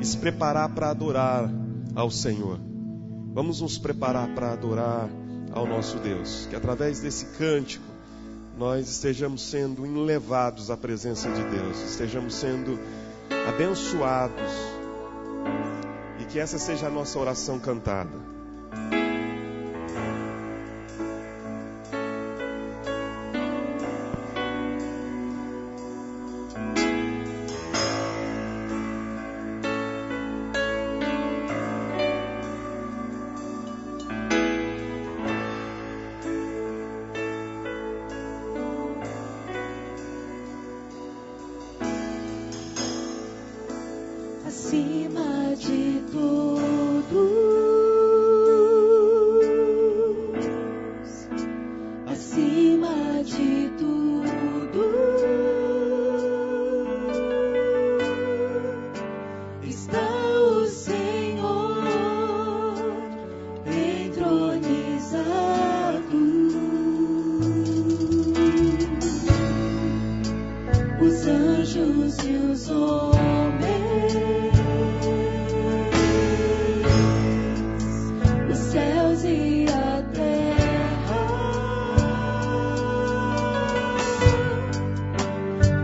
e se preparar para adorar ao Senhor. Vamos nos preparar para adorar ao nosso Deus. Que através desse cântico nós estejamos sendo enlevados à presença de Deus, estejamos sendo abençoados, e que essa seja a nossa oração cantada. Acima de todos, acima de tudo, está o Senhor entronizado. Os anjos e os homens, e a terra,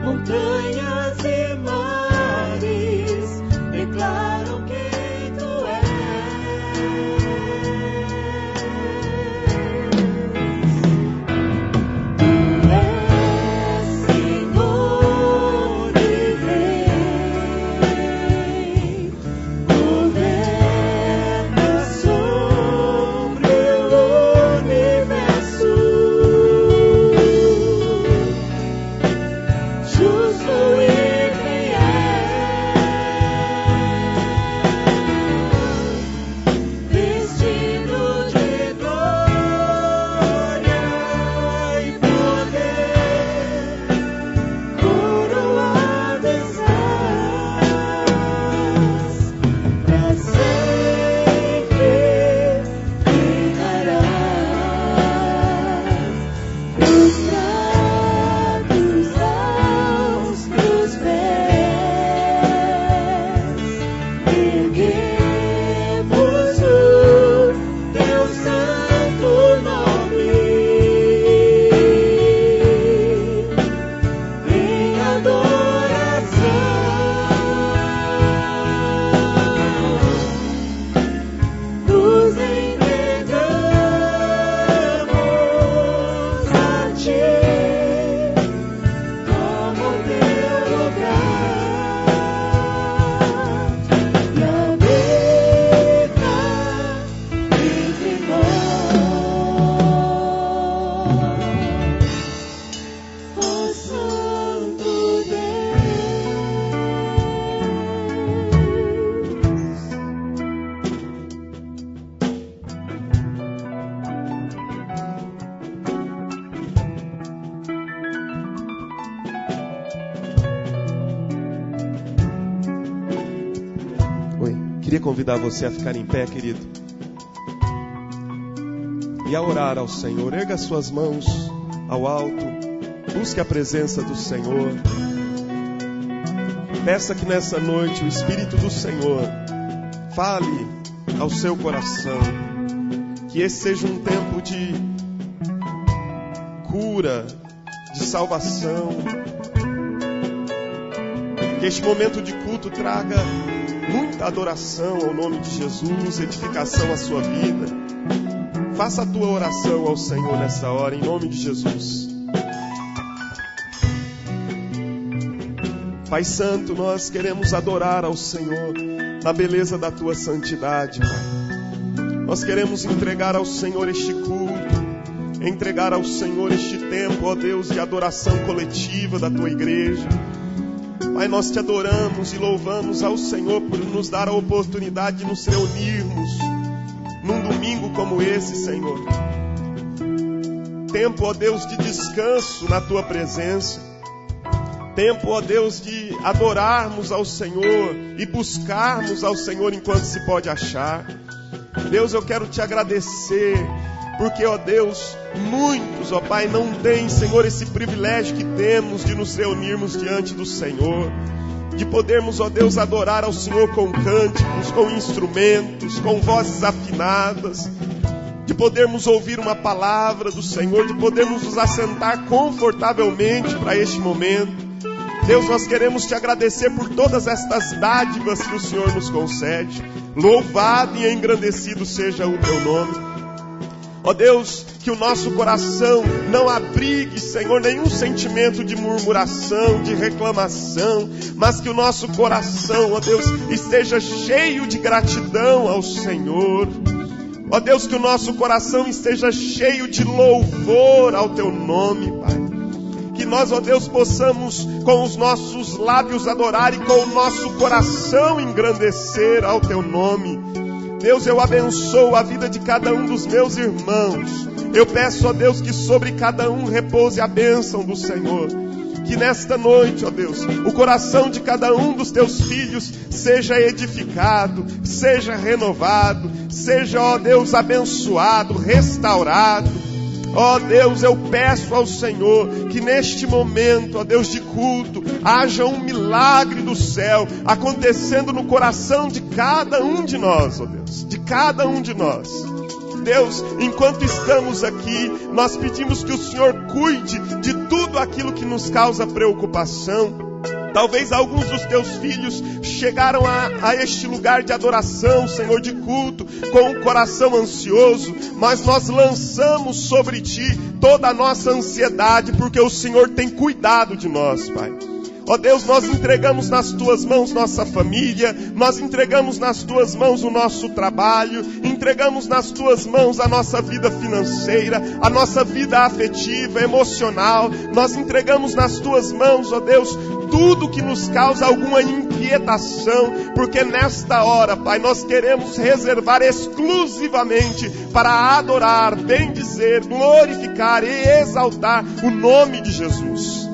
montanhas e mares declaram quem tu és. Tu és Senhor e Rei, governa sobre justo e fiel, vestido de glória e poder, coroado estás, pra sempre reinarás. Prostrados aos teus pés, erguemos o teu santo nome em adoração. Nos entregamos a ti como teu lugar e habita entre nós, ó Santo Oi, queria convidar você a ficar em pé, querido, e a orar ao Senhor. Erga suas mãos ao alto, busque a presença do Senhor. Peça que nessa noite o Espírito do Senhor fale ao seu coração, que esse seja um tempo de cura, de salvação, que este momento de culto traga muita adoração ao nome de Jesus, edificação à sua vida. Faça a tua oração ao Senhor nessa hora, em nome de Jesus. Pai Santo, nós queremos adorar ao Senhor na beleza da tua santidade, Pai. Nós queremos entregar ao Senhor este culto, entregar ao Senhor este tempo, ó Deus, de adoração coletiva da tua igreja. Pai, nós te adoramos e louvamos ao Senhor por nos dar a oportunidade de nos reunirmos num domingo como esse, Senhor. Tempo, ó Deus, de descanso na tua presença. Tempo, ó Deus, de adorarmos ao Senhor e buscarmos ao Senhor enquanto se pode achar. Deus, eu quero te agradecer, porque, ó Deus, muitos, ó Pai, não têm, Senhor, esse privilégio que temos de nos reunirmos diante do Senhor, de podermos, ó Deus, adorar ao Senhor com cânticos, com instrumentos, com vozes afinadas, de podermos ouvir uma palavra do Senhor, de podermos nos assentar confortavelmente para este momento. Deus, nós queremos te agradecer por todas estas dádivas que o Senhor nos concede. Louvado e engrandecido seja o teu nome. Ó Deus, que o nosso coração não abrigue, Senhor, nenhum sentimento de murmuração, de reclamação, mas que o nosso coração, ó Deus, esteja cheio de gratidão ao Senhor. Ó Deus, que o nosso coração esteja cheio de louvor ao teu nome, Pai. Que nós, ó Deus, possamos com os nossos lábios adorar e com o nosso coração engrandecer ao teu nome. Deus, eu abençoo a vida de cada um dos meus irmãos. Eu peço, ó Deus, que sobre cada um repouse a bênção do Senhor. Que nesta noite, ó Deus, o coração de cada um dos teus filhos seja edificado, seja renovado, seja, ó Deus, abençoado, restaurado. Ó Deus, eu peço ao Senhor que neste momento, ó Deus, de culto, haja um milagre do céu acontecendo no coração de cada um de nós, ó Deus, de cada um de nós. Deus, enquanto estamos aqui, nós pedimos que o Senhor cuide de tudo aquilo que nos causa preocupação. Talvez alguns dos teus filhos chegaram a este lugar de adoração, Senhor, de culto, com o coração ansioso, mas nós lançamos sobre ti toda a nossa ansiedade, porque o Senhor tem cuidado de nós, Pai. Ó Deus, nós entregamos nas tuas mãos nossa família, nós entregamos nas tuas mãos o nosso trabalho, entregamos nas tuas mãos a nossa vida financeira, a nossa vida afetiva, emocional, nós entregamos nas tuas mãos, ó Deus, tudo que nos causa alguma inquietação, porque nesta hora, Pai, nós queremos reservar exclusivamente para adorar, bendizer, glorificar e exaltar o nome de Jesus.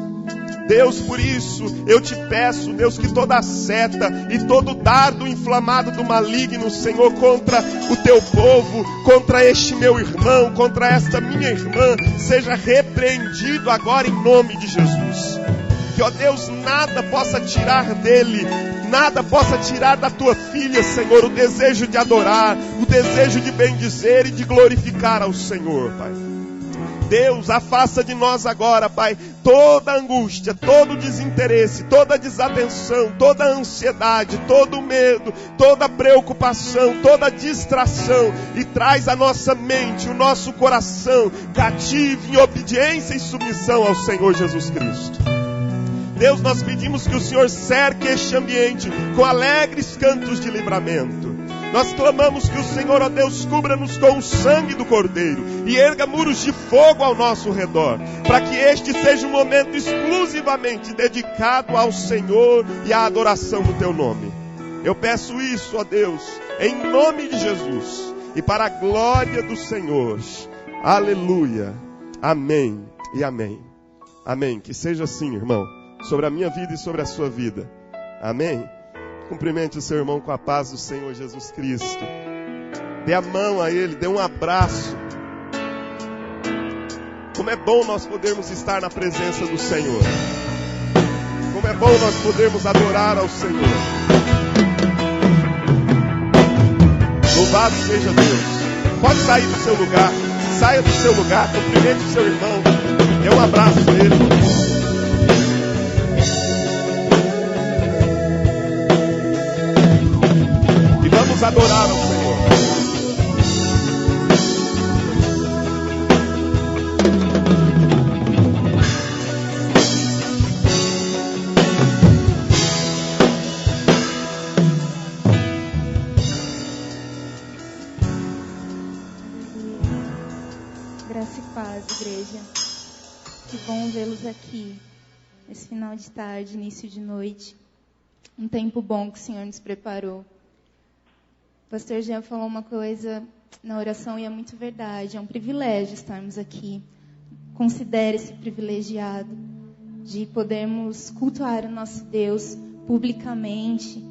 Deus, por isso, eu te peço, Deus, que toda seta e todo dardo inflamado do maligno, Senhor, contra o teu povo, contra este meu irmão, contra esta minha irmã, seja repreendido agora em nome de Jesus. Que, ó Deus, nada possa tirar dele, nada possa tirar da tua filha, Senhor, o desejo de adorar, o desejo de bendizer e de glorificar ao Senhor, Pai. Deus, afasta de nós agora, Pai, toda angústia, todo desinteresse, toda desatenção, toda ansiedade, todo medo, toda preocupação, toda distração, e traz a nossa mente, o nosso coração cativo em obediência e submissão ao Senhor Jesus Cristo. Deus, nós pedimos que o Senhor cerque este ambiente com alegres cantos de livramento. Nós clamamos que o Senhor, ó Deus, cubra-nos com o sangue do Cordeiro e erga muros de fogo ao nosso redor, para que este seja um momento exclusivamente dedicado ao Senhor e à adoração do teu nome. Eu peço isso, ó Deus, em nome de Jesus e para a glória do Senhor. Aleluia. Amém e amém. Amém. Que seja assim, irmão, sobre a minha vida e sobre a sua vida. Amém. Cumprimente o seu irmão com a paz do Senhor Jesus Cristo. Dê a mão a Ele, dê um abraço. Como é bom nós podermos estar na presença do Senhor. Como é bom nós podermos adorar ao Senhor. Louvado seja Deus. Pode sair do seu lugar. Saia do seu lugar, cumprimente o seu irmão. Dê um abraço a ele. Vamos adorar ao Senhor. Graça e paz, igreja. Que bom vê-los aqui, nesse final de tarde, início de noite. Um tempo bom que o Senhor nos preparou. O pastor Jean falou uma coisa na oração e é muito verdade. É um privilégio estarmos aqui. Considere-se privilegiado de podermos cultuar o nosso Deus publicamente,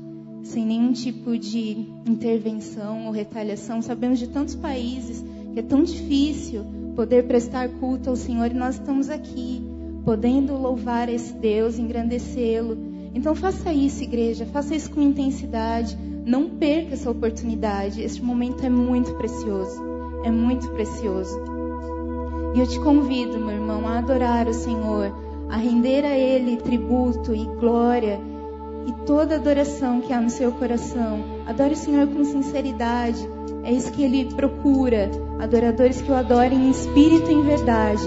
sem nenhum tipo de intervenção ou retaliação. Sabemos de tantos países que é tão difícil poder prestar culto ao Senhor, e nós estamos aqui, podendo louvar esse Deus, engrandecê-lo Então faça isso, igreja, faça isso com intensidade, não perca essa oportunidade. Este momento é muito precioso, é muito precioso. E eu te convido, meu irmão, a adorar o Senhor, a render a Ele tributo e glória e toda adoração que há no seu coração. Adore o Senhor com sinceridade, é isso que Ele procura, adoradores que o adorem em espírito e em verdade.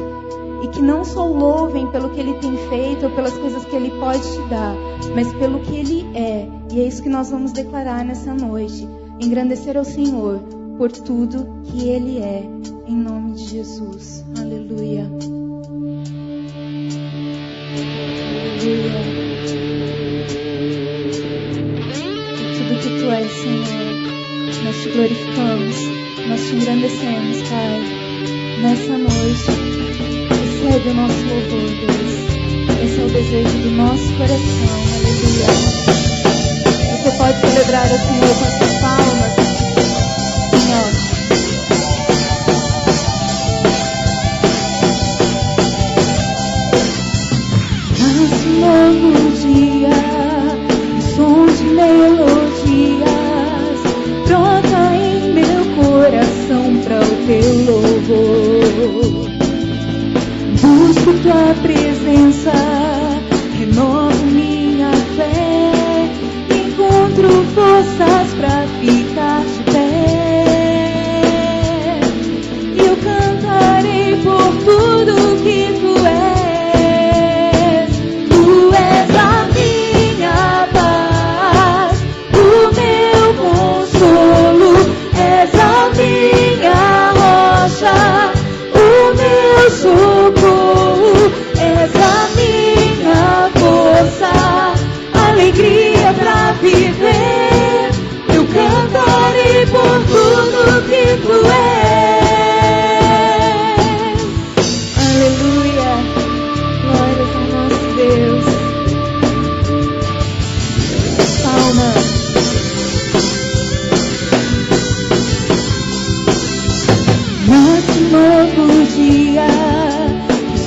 E que não só o louvem pelo que Ele tem feito ou pelas coisas que Ele pode te dar, mas pelo que Ele é. E é isso que nós vamos declarar nessa noite. Engrandecer ao Senhor por tudo que Ele é. Em nome de Jesus. Aleluia. Aleluia. Por tudo que Tu és, Senhor, nós Te glorificamos, nós Te engrandecemos, Pai, nessa noite. Recebe o nosso louvor, Deus. Esse é o desejo do nosso coração. Aleluia. Você pode celebrar o Senhor com as suas palmas. Senhor. Nasce um novo dia, um som de melodias brota em meu coração para o Teu louvor. Busco Tua presença, renovo minha fé, encontro forças pra ficar de pé. Eu cantarei por tudo que Tu és. Tu és a minha paz, o meu consolo, és a minha rocha, o meu socorro, és a minha força, alegria pra viver. Eu cantarei por tudo que Tu és. Aleluia, glórias ao nosso Deus. Palmas. Nasce um novo dia,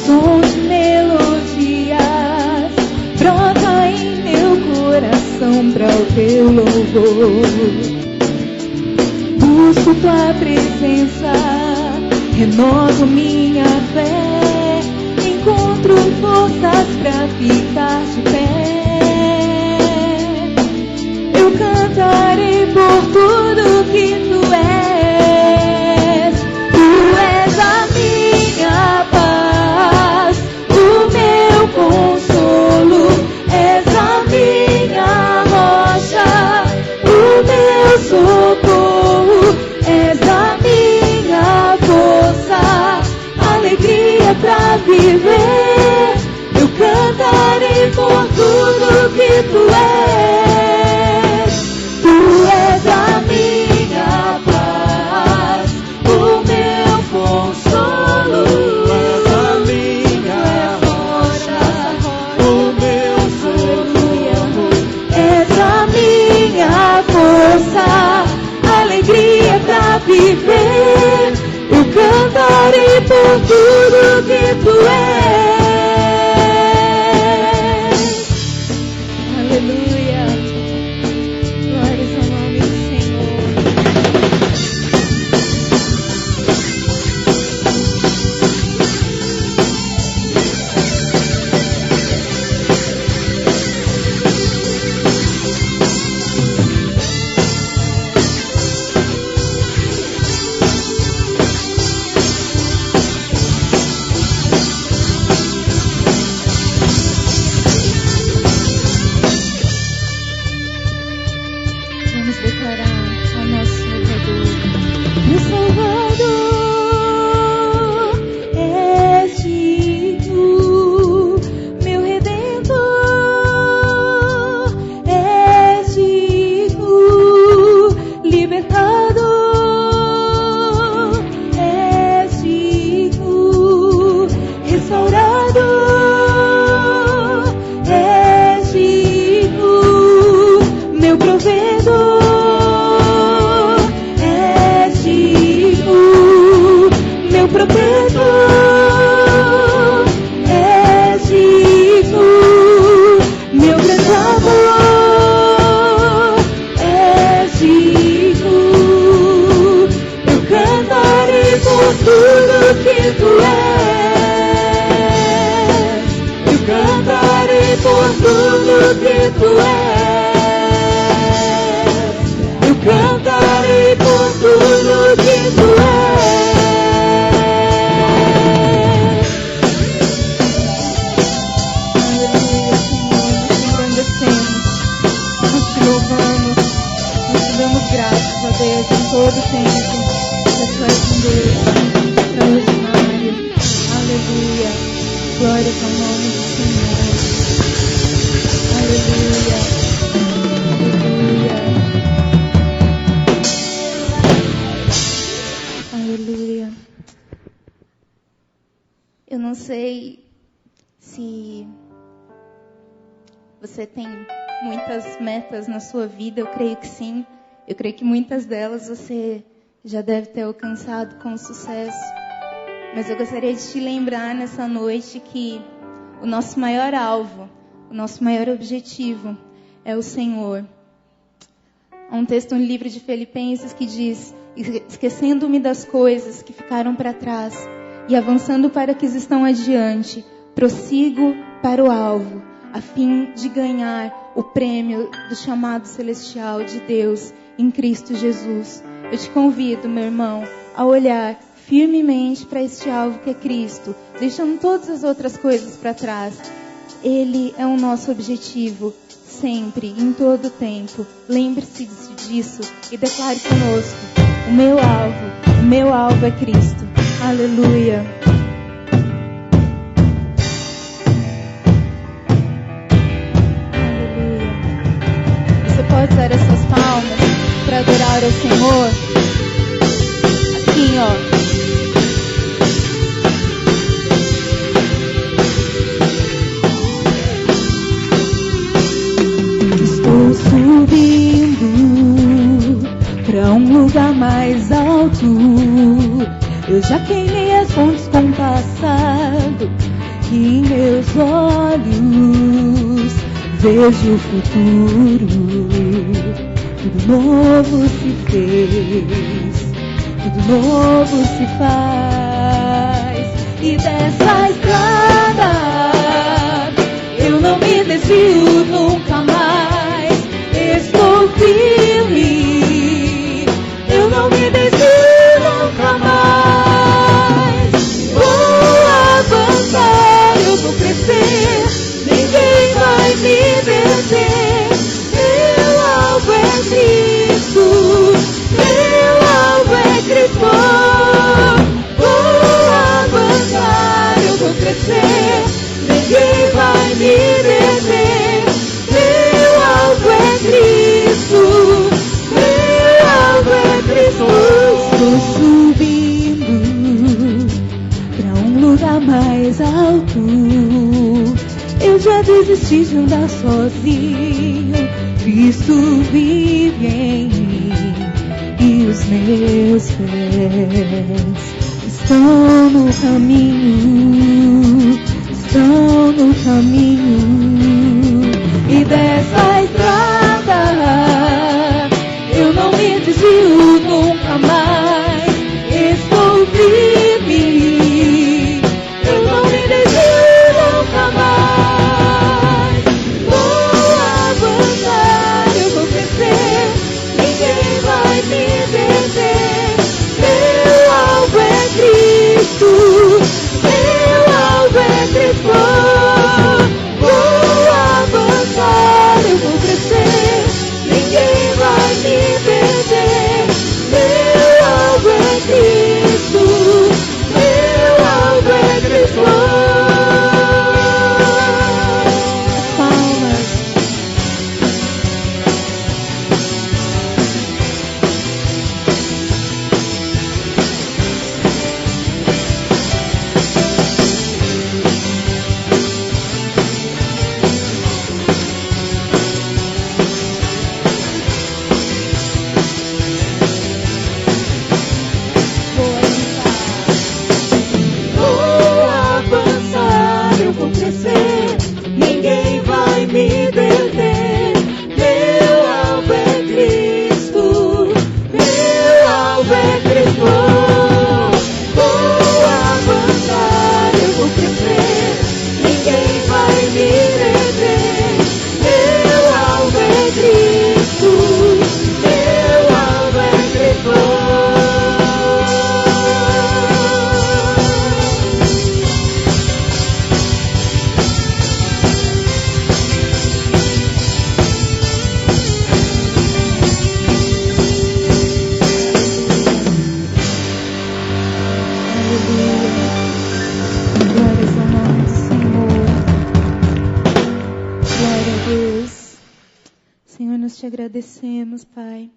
som de melodias brota em meu coração para o Teu louvor. Busco Tua presença, renovo minha fé, encontro forças para ficar de pé. Eu cantarei por tudo que Tu és. Tu és a minha paz, o meu consolo, és a minha rocha, o meu socorro, és a minha força, alegria pra viver. Eu cantarei por tudo que Tu és. Tu és a minha paz, o meu consolo, és a minha rocha, o meu socorro, és a minha força, alegria pra viver. Eu cantarei por tudo que Tu és. Aleluia. Glórias ao nome do Senhor. Vamos declarar ao nosso Salvador. Meu Salvador, és digno, meu Redentor, és digno, libertador, és digno, restaurador, és digno, meu provedor. Protetor, és digno, meu grande graças a Deus em todo tempo. Tu és um Deus extraordinário. Aleluia. Glórias ao nome do Senhor. Aleluia. Aleluia. Aleluia. Eu não sei se você tem muitas metas na sua vida, eu creio que sim. Eu creio que muitas delas você já deve ter alcançado com sucesso. Mas eu gostaria de te lembrar nessa noite que o nosso maior alvo, o nosso maior objetivo é o Senhor. Há um texto no livro de Filipenses que diz: esquecendo-me das coisas que ficaram para trás e avançando para que estão adiante, prossigo para o alvo, a fim de ganhar o prêmio do chamado celestial de Deus em Cristo Jesus. Eu te convido, meu irmão, a olhar firmemente para este alvo que é Cristo, deixando todas as outras coisas para trás. Ele é o nosso objetivo, sempre, em todo o tempo. Lembre-se disso e declare conosco: o meu alvo é Cristo. Aleluia. Aleluia. Você pode usar as suas palmas para adorar ao Senhor? Assim, ó. Estou subindo para um lugar mais alto. Eu já queimei as fontes com o passado e em meus olhos vejo o futuro. Tudo novo se fez, tudo novo se faz. E dessa estrada eu não me desvio nunca mais. Estou firme, eu não me desvio nunca mais. Vou avançar, eu vou crescer, ninguém vai me vencer. Meu alvo é Cristo, meu alvo é Cristo. Vou avançar, eu vou crescer, ninguém vai me vencer. Meu alvo é Cristo, meu alvo é Cristo. Estou subindo para um lugar mais alto. Eu já desisti de andar sozinho. Cristo vive em mim e os meus pés estão no caminho, estão no caminho. E dessa estrada eu não me desvio nunca mais. Estou firme, eu não me desvio nunca mais. Vou avançar, eu vou crescer, ninguém vai me vencer. Meu alvo é Cristo, meu alvo é Cristo. Vou avançar, eu vou crescer, te agradecemos, Pai,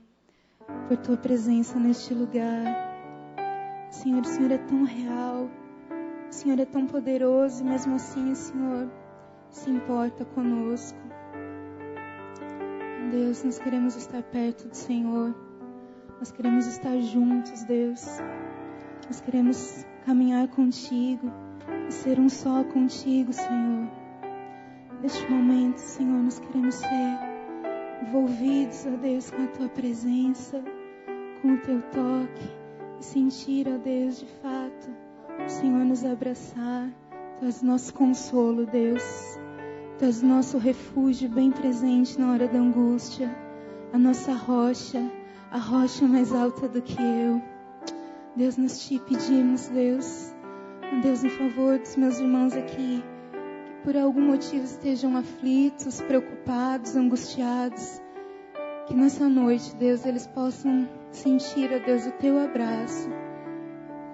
por Tua presença neste lugar. Senhor, o Senhor é tão real, o Senhor é tão poderoso e mesmo assim o Senhor se importa conosco. Deus, nós queremos estar perto do Senhor, nós queremos estar juntos, Deus. Nós queremos caminhar contigo e ser um só contigo, Senhor. Neste momento, Senhor, nós queremos ser envolvidos, ó Deus, com a Tua presença, com o Teu toque e sentir, ó Deus, de fato, o Senhor nos abraçar. Tu és nosso consolo, Deus. Tu és nosso refúgio bem presente na hora da angústia, a nossa rocha, a rocha mais alta do que eu. Deus, nós te pedimos, Deus, Deus, em favor dos meus irmãos aqui, que por algum motivo estejam aflitos, preocupados, angustiados, que nessa noite, Deus, eles possam sentir, ó Deus, o Teu abraço,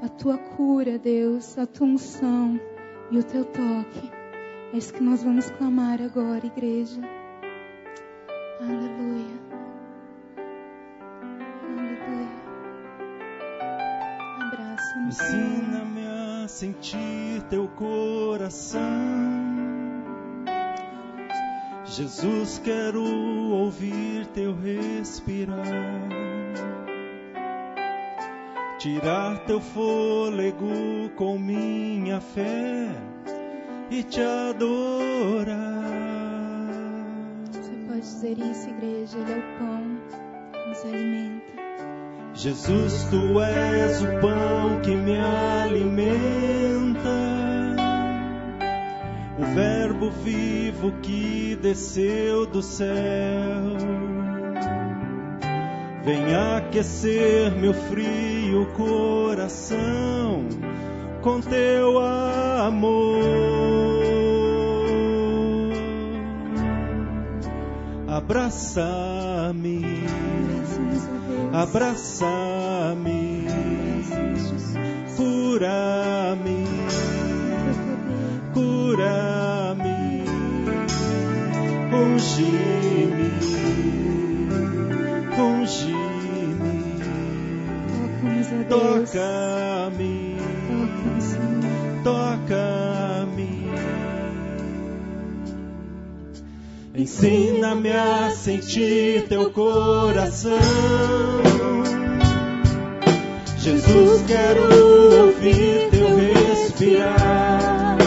a Tua cura, Deus, a Tua unção e o Teu toque. É isso que nós vamos clamar agora, igreja. Aleluia. Aleluia. Abraça-nos, Senhor. Ensina-me a sentir Teu coração. Jesus, quero ouvir Teu respirar. Tirar Teu fôlego com minha fé e Te adorar. Você pode dizer isso, igreja. Ele é o pão que nos alimenta. Jesus, Tu és o pão que me alimenta, o verbo vivo que desceu do céu. Vem aquecer meu frio coração com Teu amor. Abraça-me, abraça-me, cura-me, cura-me, unge-me, unge-me, toca-me, toca-me. Ensina-me a sentir Teu coração. Jesus, quero ouvir Teu respirar.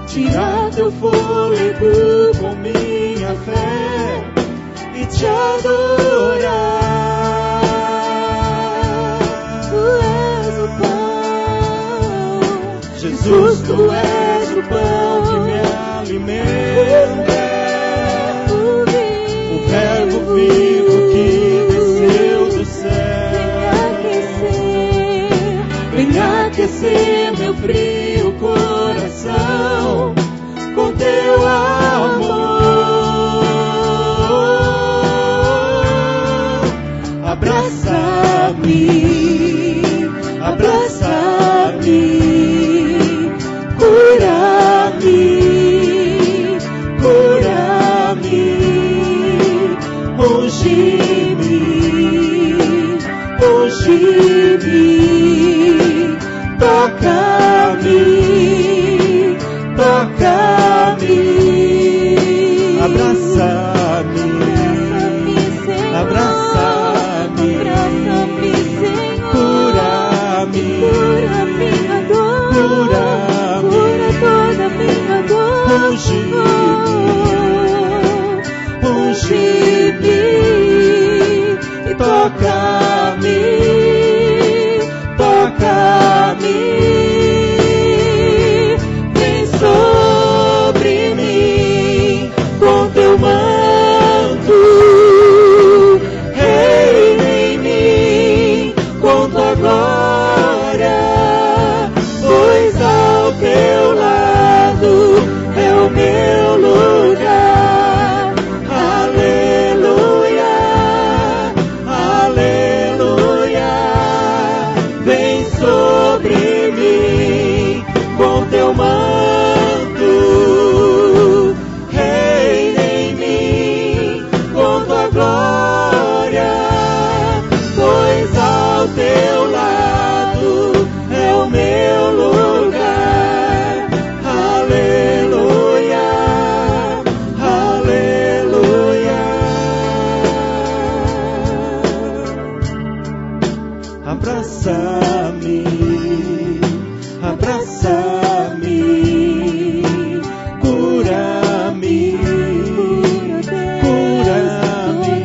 Tirar Teu fôlego com minha fé e Te adorar. Tu és o pão. Jesus, Tu és o pão que me alimenta, o verbo vivo que desceu do céu. Vem aquecer meu frio coração com Teu amor. Abraça-me, abraça-me, cura-me, cura-me, unge-me, unge-me, toca-me, toca-me, abraça-me, abraça-me, cura-me, cura-me, unge-me, e toca-me, toca-me. Vem sobre mim com Teu manto, reina em mim com Tua glória, pois ao Teu lado é o meu lugar. Aleluia, aleluia. glória, pois ao teu lado é o meu lugar. Aleluia, aleluia. Abraça-me, abraça-me, cura-me, cura-me,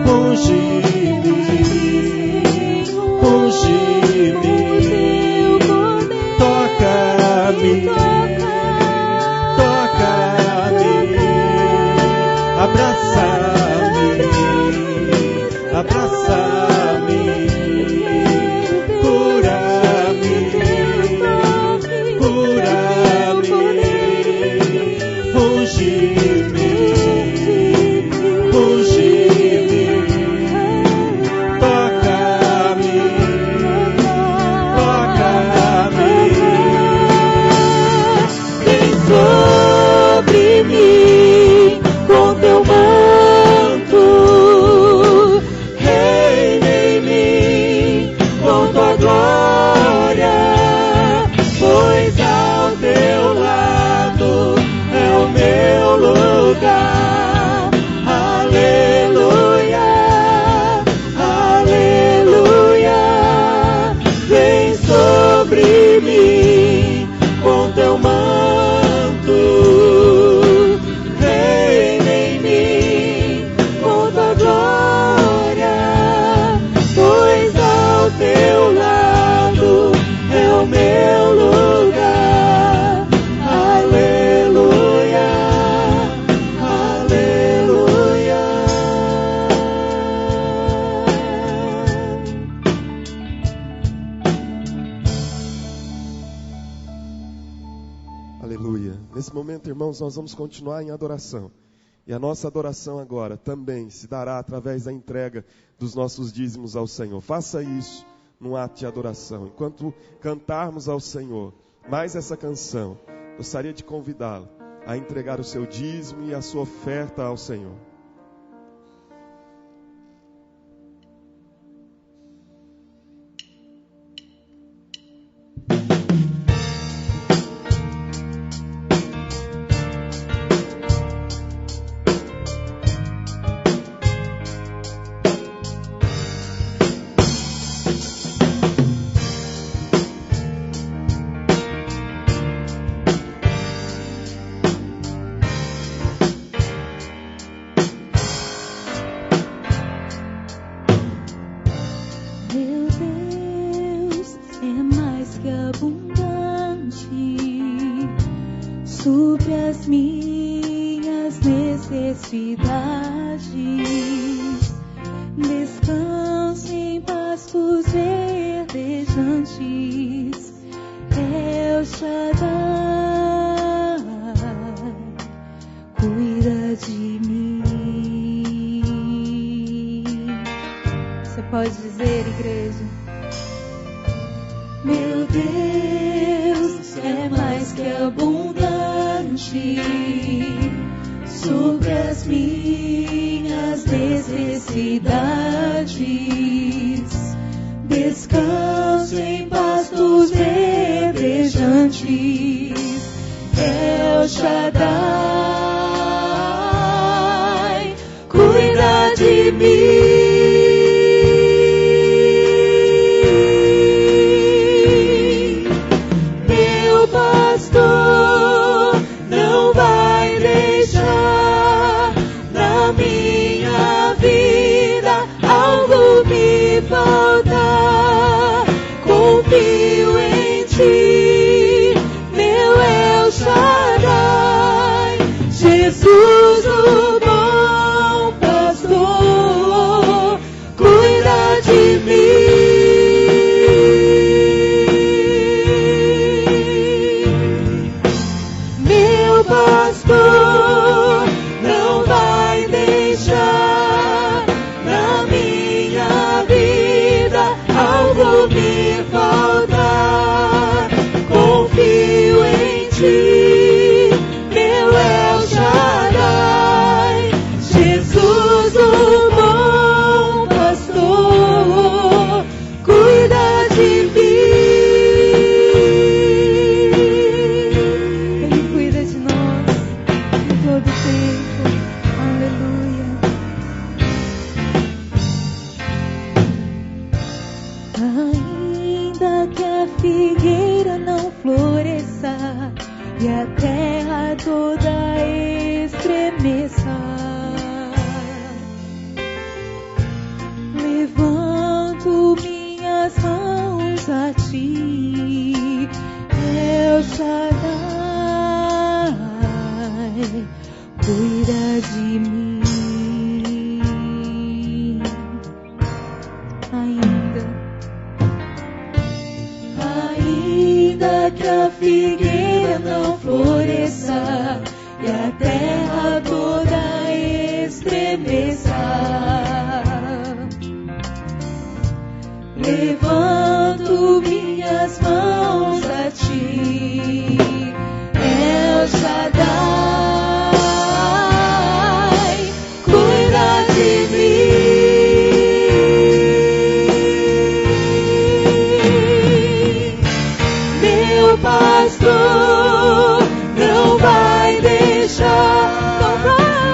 unge-me, unge-me, toca-me, toca-me, abraça-me, abraça-me, cura-me, cura-me, unge-me, unge-me, toca-me, toca-me. Vem sobre mim com teu manto, reina em mim com tua glória, pois ao teu lado é o meu lugar. Aleluia, aleluia. Vem sobre mim com teu manto, reina em mim com tua glória, pois ao teu lado é o meu lugar. Aleluia, aleluia. Aleluia. Nesse momento, irmãos, nós vamos continuar em adoração. E a nossa adoração agora também se dará através da entrega dos nossos dízimos ao Senhor. Faça isso num ato de adoração. Enquanto cantarmos ao Senhor mais essa canção, gostaria de convidá-lo a entregar o seu dízimo e a sua oferta ao Senhor. Meu Deus é mais que abundante, supre as minhas necessidades. Descanso em pastos verdejantes, El Shaddai cuida de mim. Você pode dizer, igreja? Meu Deus é mais que abundante, supre as minhas necessidades. Descanso em pastos verdejantes, El Shaddai cuida de mim. Confio em ti, meu El Shaddai, Jesus o bom pastor, cuida de mim. Meu pastor não vai deixar na minha vida recomeçar. Levanto minhas mãos a ti, El Shaddai, cuida de mim. Meu pastor não vai deixar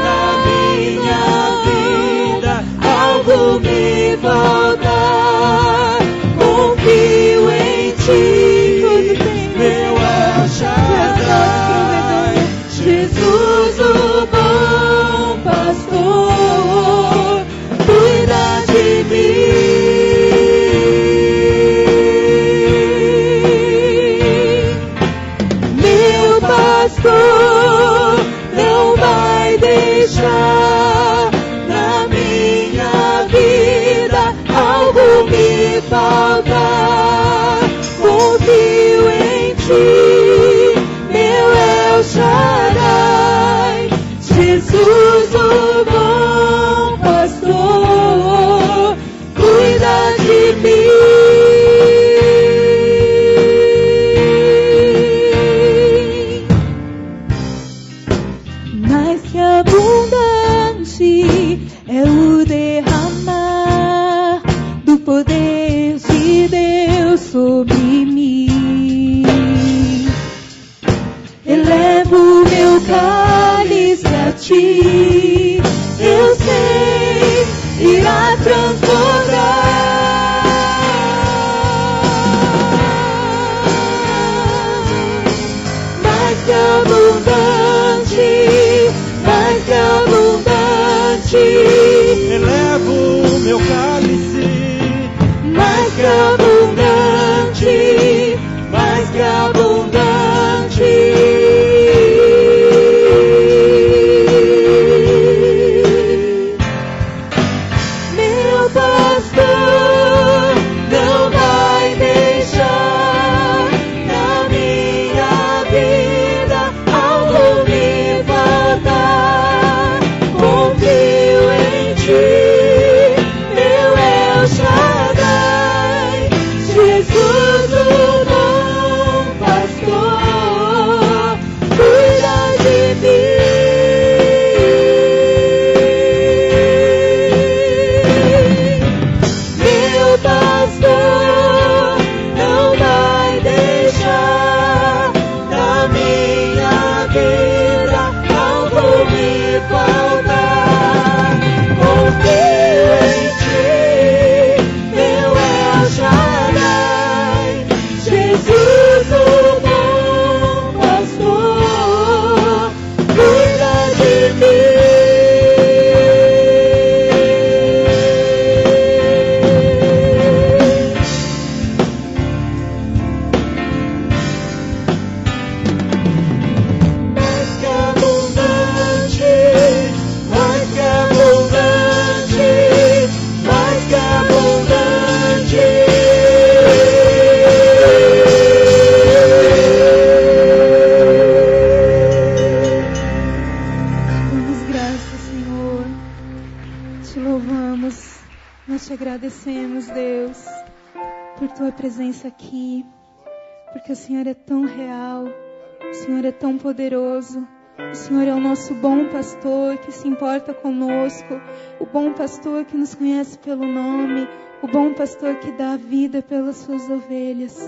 na minha vida algo me faltar. Confio em ti, meu El Shaddai, Jesus o bom pastor, cuida de mim. Meu pastor não vai deixar na minha vida algo me faltar. Confio em ti, meu El Shaddai, Jesus o bom pastor, cuida de mim. Mais que abundante é o derramar do poder de Deus sobre mim. Elevo meu cálice a ti, eu sei, irá transbordar. Mais que abundante, mais que abundante, Elevo meu cálice, mais que abundante, mais que abundante. Meu pastor não vai deixar na minha vida algo me faltar. Confio em ti, meu El Shaddai, Jesus o bom pastor, cuida de mim. Meu pastor não vai deixar na minha vida algo me faltar. Confio em ti, meu El Shaddai, Jesus o bom pastor, cuida de mim. Mais que abundante, mais que abundante, mais que abundante. Damos graças, Senhor. Te louvamos, nós te agradecemos, Deus, por tua presença aqui, porque o Senhor é tão real, o Senhor é tão poderoso, o Senhor é o nosso bom pastor que se importa conosco, o bom pastor que nos conhece pelo nome, o bom pastor que dá a vida pelas suas ovelhas.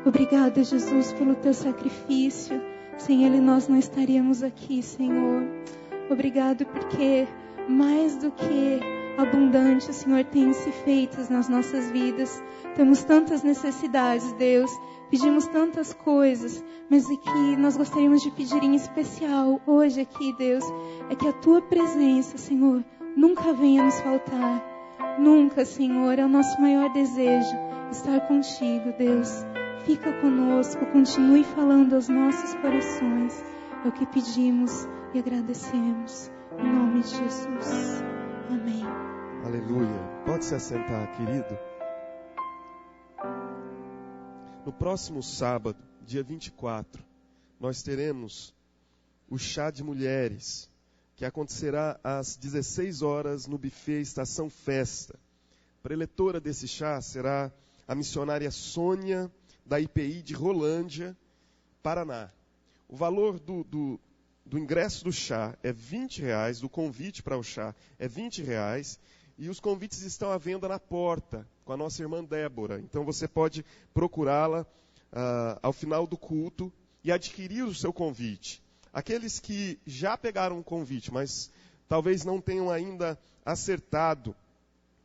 Obrigada, Jesus, pelo teu sacrifício. Sem ele nós não estaríamos aqui, Senhor. Obrigado porque mais do que abundante o Senhor tem se feito nas nossas vidas. Temos tantas necessidades, Deus. Pedimos tantas coisas, mas o que nós gostaríamos de pedir em especial hoje aqui, Deus, é que a tua presença, Senhor, nunca venha nos faltar. Nunca, Senhor, é o nosso maior desejo estar contigo, Deus. Fica conosco, continue falando aos nossos corações. É o que pedimos e agradecemos. Em nome de Jesus. Amém. Aleluia. Pode se assentar, querido. No próximo sábado, dia 24, nós teremos o chá de mulheres, que acontecerá às 16 horas no buffet Estação Festa. Preletora desse chá será a missionária Sônia, da IPI de Rolândia, Paraná. O valor do ingresso do chá é R$20, do convite para o chá é R$20, e os convites estão à venda na porta, com a nossa irmã Débora. Então você pode procurá-la ao final do culto e adquirir o seu convite. Aqueles que já pegaram o convite, mas talvez não tenham ainda acertado,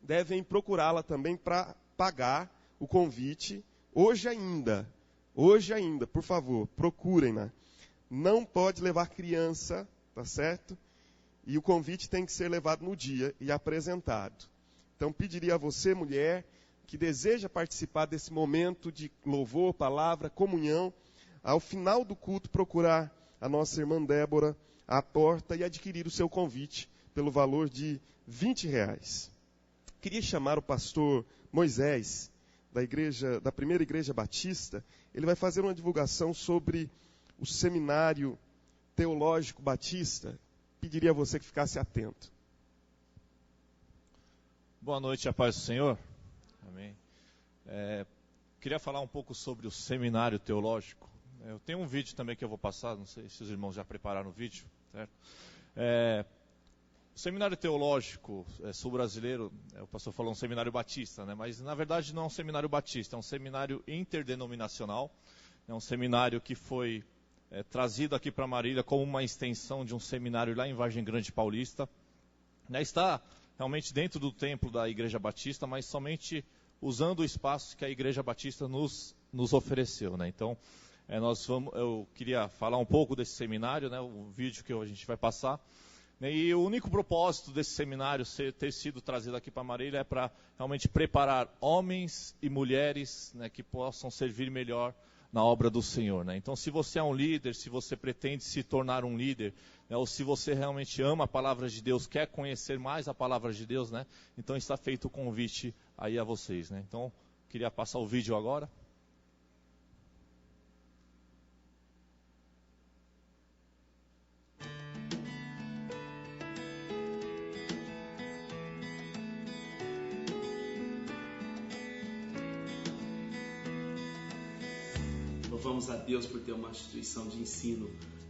devem procurá-la também para pagar o convite hoje ainda. Hoje ainda, por favor, procurem-na. Não pode levar criança, tá certo? E o convite tem que ser levado no dia e apresentado. Então pediria a você, mulher, que deseja participar desse momento de louvor, palavra, comunhão, ao final do culto procurar a nossa irmã Débora à porta e adquirir o seu convite pelo valor de R$20. Queria chamar o pastor Moisés, da primeira igreja batista. Ele vai fazer uma divulgação sobre o seminário teológico batista. Pediria a você que ficasse atento. Boa noite, a paz do Senhor. Amém. Queria falar um pouco sobre o seminário teológico. Eu tenho um vídeo também que eu vou passar, não sei se os irmãos já prepararam o vídeo, certo? O seminário teológico sul-brasileiro, o pastor falou um seminário batista, né? Mas na verdade não é um seminário batista, é um seminário interdenominacional, é um seminário que foi trazido aqui para Marília como uma extensão de um seminário lá em Vargem Grande Paulista. Está realmente dentro do templo da Igreja Batista, mas somente usando o espaço que a Igreja Batista nos ofereceu, né? Então, eu queria falar um pouco desse seminário, né, o vídeo que a gente vai passar. E o único propósito desse seminário ter sido trazido aqui para Marília é para realmente preparar homens e mulheres, né, que possam servir melhor na obra do Senhor, né? Então, se você é um líder, se você pretende se tornar um líder, né, ou se você realmente ama a palavra de Deus, quer conhecer mais a palavra de Deus, né, então está feito o convite aí a vocês, né? Então, queria passar o vídeo agora. Louvamos a Deus por ter uma instituição de ensino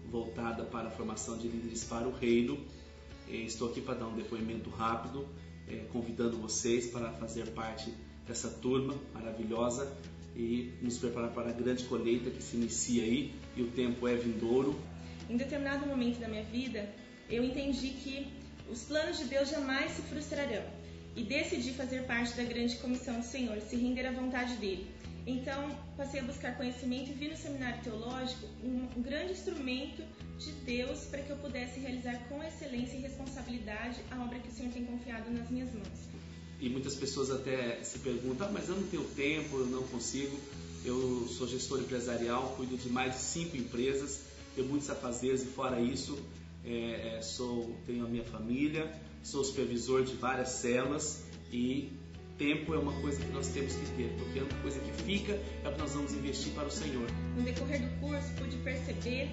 voltada para a formação de líderes para o reino. Estou aqui para dar um depoimento rápido, convidando vocês para fazer parte dessa turma maravilhosa e nos preparar para a grande colheita que se inicia aí, e o tempo é vindouro. Em determinado momento da minha vida, eu entendi que os planos de Deus jamais se frustrarão e decidi fazer parte da grande comissão do Senhor, se render à vontade dele. Então, passei a buscar conhecimento e vi no seminário teológico um grande instrumento de Deus para que eu pudesse realizar com excelência e responsabilidade a obra que o Senhor tem confiado nas minhas mãos. E muitas pessoas até se perguntam, mas eu não tenho tempo, eu não consigo. Eu sou gestor empresarial, cuido de mais de 5 empresas, tenho muitos afazeres e fora isso, tenho a minha família, sou supervisor de várias células e tempo é uma coisa que nós temos que ter, porque a única coisa que fica é o que nós vamos investir para o Senhor. No decorrer do curso, pude perceber,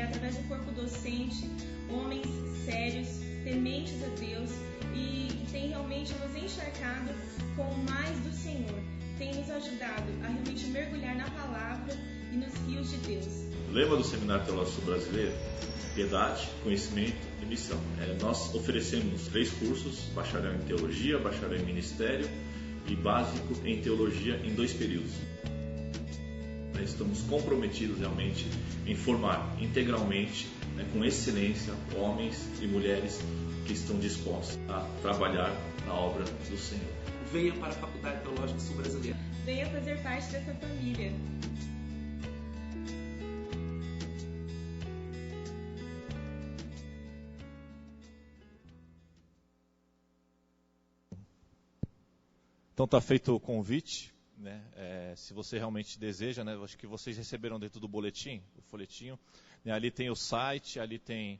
através do corpo docente, homens sérios, tementes a Deus e que tem realmente nos encharcado com mais do Senhor. Tem nos ajudado a realmente mergulhar na palavra e nos rios de Deus. O lema do Seminário Teológico Brasileiro: piedade, conhecimento e missão. Nós oferecemos 3 cursos: bacharel em teologia, bacharel em ministério e básico em teologia em 2 períodos. Estamos comprometidos realmente em formar integralmente, com excelência, homens e mulheres que estão dispostos a trabalhar na obra do Senhor. Venha para a Faculdade Teológica Sul-Brasileira. Venha fazer parte dessa família. Então está feito o convite, né? Se você realmente deseja, né? Acho que vocês receberam dentro do boletim, o folhetinho, né? Ali tem o site, ali tem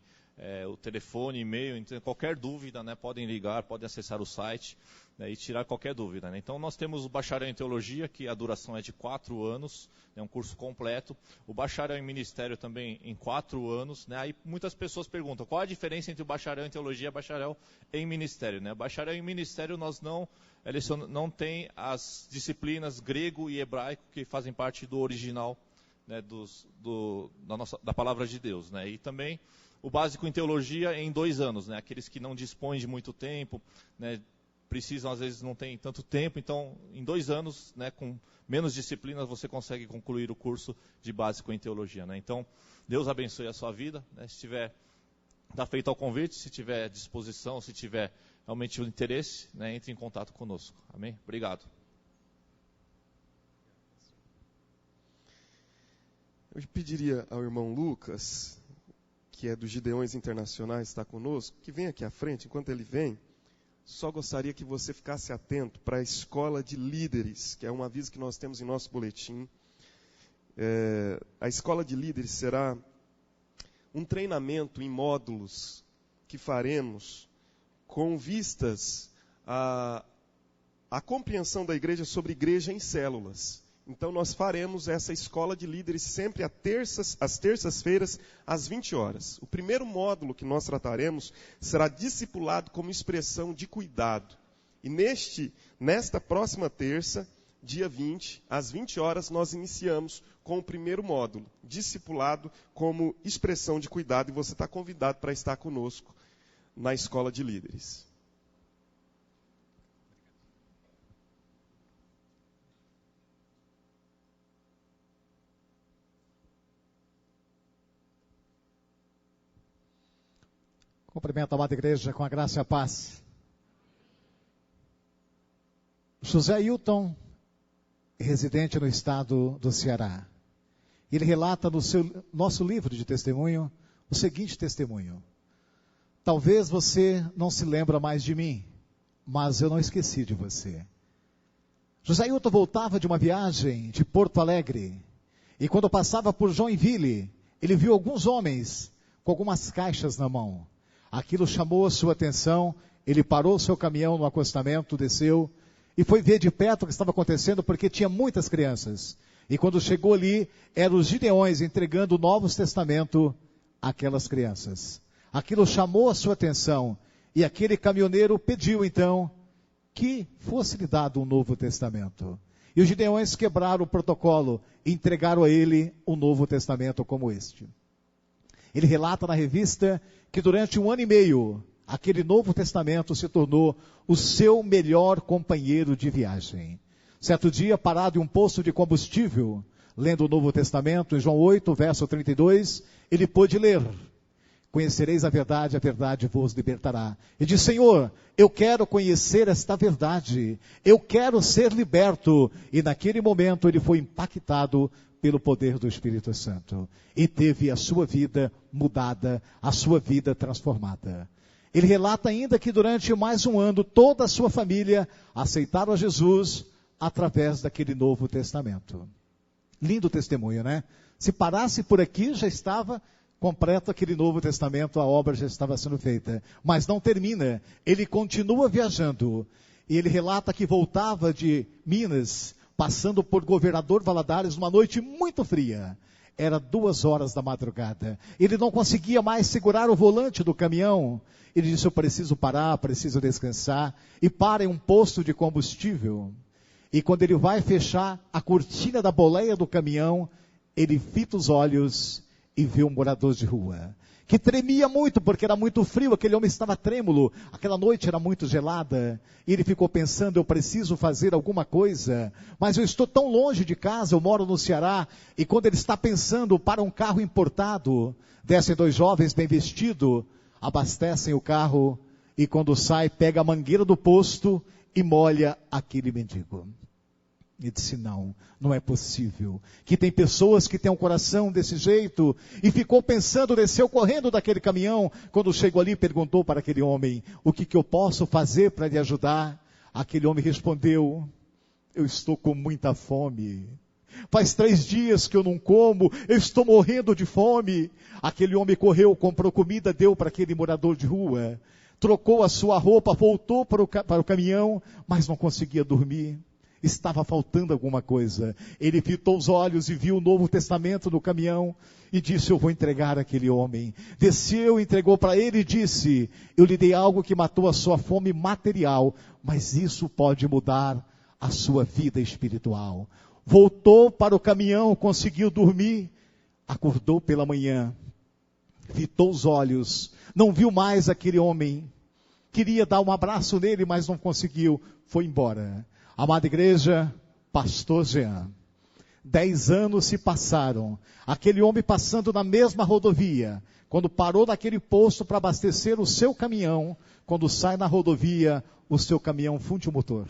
o telefone, e-mail, então, qualquer dúvida, né, podem ligar, podem acessar o site, né, e tirar qualquer dúvida, né? Então nós temos o bacharel em teologia, que a duração é de 4 anos, é um curso completo. O bacharel em ministério também em 4 anos, né? Aí muitas pessoas perguntam, qual a diferença entre o bacharel em teologia e o bacharel em ministério, né? O bacharel em ministério nós não tem as disciplinas grego e hebraico que fazem parte do original, né, da palavra de Deus, né? E também o básico em teologia em 2 anos, né? Aqueles que não dispõem de muito tempo, né, precisam, às vezes não tem tanto tempo, então em 2 anos, né, com menos disciplinas, você consegue concluir o curso de básico em teologia, né? Então, Deus abençoe a sua vida, né? Se tiver, está feito ao convite, se tiver disposição, se tiver realmente o interesse, né, entre em contato conosco. Amém? Obrigado. Eu pediria ao irmão Lucas, que é dos Gideões Internacionais, está conosco, que venha aqui à frente. Enquanto ele vem, só gostaria que você ficasse atento para a escola de líderes, que é um aviso que nós temos em nosso boletim. A escola de líderes será um treinamento em módulos que faremos com vistas à compreensão da igreja sobre igreja em células. Então nós faremos essa escola de líderes sempre às terças-feiras, às 20 horas. O primeiro módulo que nós trataremos será discipulado como expressão de cuidado. E nesta próxima terça, dia 20, às 20 horas, nós iniciamos com o primeiro módulo, discipulado como expressão de cuidado. E você está convidado para estar conosco na escola de líderes. Cumprimento a amada igreja com a graça e a paz. José Hilton, residente no estado do Ceará. Ele relata no nosso livro de testemunho o seguinte testemunho. Talvez você não se lembra mais de mim, mas eu não esqueci de você. José Hilton voltava de uma viagem de Porto Alegre. E quando passava por Joinville, ele viu alguns homens com algumas caixas na mão. Aquilo chamou a sua atenção, ele parou o seu caminhão no acostamento, desceu e foi ver de perto o que estava acontecendo, porque tinha muitas crianças. E quando chegou ali, eram os Gideões entregando o Novo Testamento àquelas crianças. Aquilo chamou a sua atenção e aquele caminhoneiro pediu então que fosse lhe dado um Novo Testamento. E os Gideões quebraram o protocolo e entregaram a ele um Novo Testamento como este. Ele relata na revista que durante 1 ano e meio, aquele Novo Testamento se tornou o seu melhor companheiro de viagem. Certo dia, parado em um posto de combustível, lendo o Novo Testamento, em João 8, verso 32, ele pôde ler: conhecereis a verdade vos libertará. E diz: Senhor, eu quero conhecer esta verdade, eu quero ser liberto. E naquele momento ele foi impactado pelo poder do Espírito Santo. E teve a sua vida mudada, a sua vida transformada. Ele relata ainda que durante mais 1 ano, toda a sua família aceitaram a Jesus através daquele Novo Testamento. Lindo testemunho, né? Se parasse por aqui, já estava completo aquele Novo Testamento, a obra já estava sendo feita. Mas não termina, ele continua viajando. E ele relata que voltava de Minas, passando por Governador Valadares, uma noite muito fria. Era 2 horas da madrugada. Ele não conseguia mais segurar o volante do caminhão. Ele disse: eu preciso parar, preciso descansar. E para em um posto de combustível. E quando ele vai fechar a cortina da boleia do caminhão, ele fita os olhos e vê um morador de rua, que tremia muito, porque era muito frio, aquele homem estava trêmulo, aquela noite era muito gelada, e ele ficou pensando: eu preciso fazer alguma coisa, mas eu estou tão longe de casa, eu moro no Ceará. E quando ele está pensando, para um carro importado, descem 2 jovens bem vestidos, abastecem o carro, e quando sai, pega a mangueira do posto e molha aquele mendigo. E disse: não é possível, que tem pessoas que têm um coração desse jeito. E ficou pensando, desceu correndo daquele caminhão. Quando chegou ali, perguntou para aquele homem: o que eu posso fazer para lhe ajudar? Aquele homem respondeu: eu estou com muita fome. Faz 3 dias que eu não como, eu estou morrendo de fome. Aquele homem correu, comprou comida, deu para aquele morador de rua. Trocou a sua roupa, voltou para o caminhão, mas não conseguia dormir. Estava faltando alguma coisa. Ele fitou os olhos e viu o Novo Testamento no caminhão e disse: eu vou entregar aquele homem. Desceu, entregou para ele e disse: eu lhe dei algo que matou a sua fome material, mas isso pode mudar a sua vida espiritual. Voltou para o caminhão, conseguiu dormir, acordou pela manhã, fitou os olhos, não viu mais aquele homem. Queria dar um abraço nele, mas não conseguiu, foi embora. Amada igreja, pastor Jean, 10 anos se passaram, aquele homem passando na mesma rodovia, quando parou naquele posto para abastecer o seu caminhão, quando sai na rodovia, o seu caminhão funde o motor.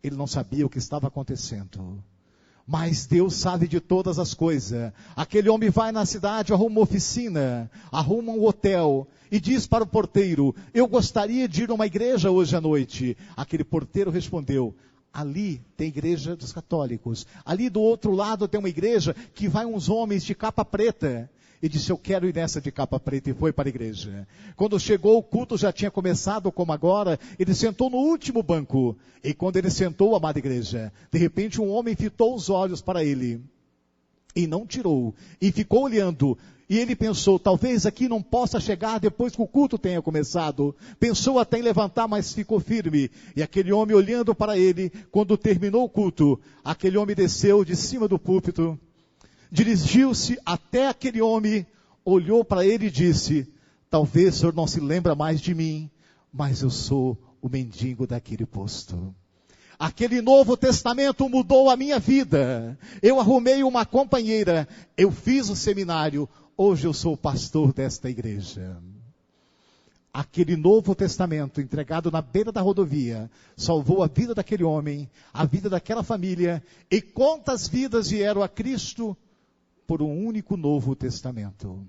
Ele não sabia o que estava acontecendo, mas Deus sabe de todas as coisas. Aquele homem vai na cidade, arruma uma oficina, arruma um hotel, e diz para o porteiro: eu gostaria de ir a uma igreja hoje à noite. Aquele porteiro respondeu: ali tem igreja dos católicos, ali do outro lado tem uma igreja que vai uns homens de capa preta. E disse: eu quero ir nessa de capa preta, e foi para a igreja. Quando chegou, o culto já tinha começado como agora, ele sentou no último banco, e quando ele sentou, amada igreja, de repente um homem fitou os olhos para ele, e não tirou, e ficou olhando. E ele pensou: talvez aqui não possa chegar depois que o culto tenha começado. Pensou até em levantar, mas ficou firme. E aquele homem olhando para ele, quando terminou o culto, aquele homem desceu de cima do púlpito, dirigiu-se até aquele homem, olhou para ele e disse: talvez o senhor não se lembra mais de mim, mas eu sou o mendigo daquele posto. Aquele Novo Testamento mudou a minha vida. Eu arrumei uma companheira, eu fiz o seminário, hoje eu sou o pastor desta igreja. Aquele Novo Testamento entregado na beira da rodovia salvou a vida daquele homem, a vida daquela família. E quantas vidas vieram a Cristo por um único Novo Testamento?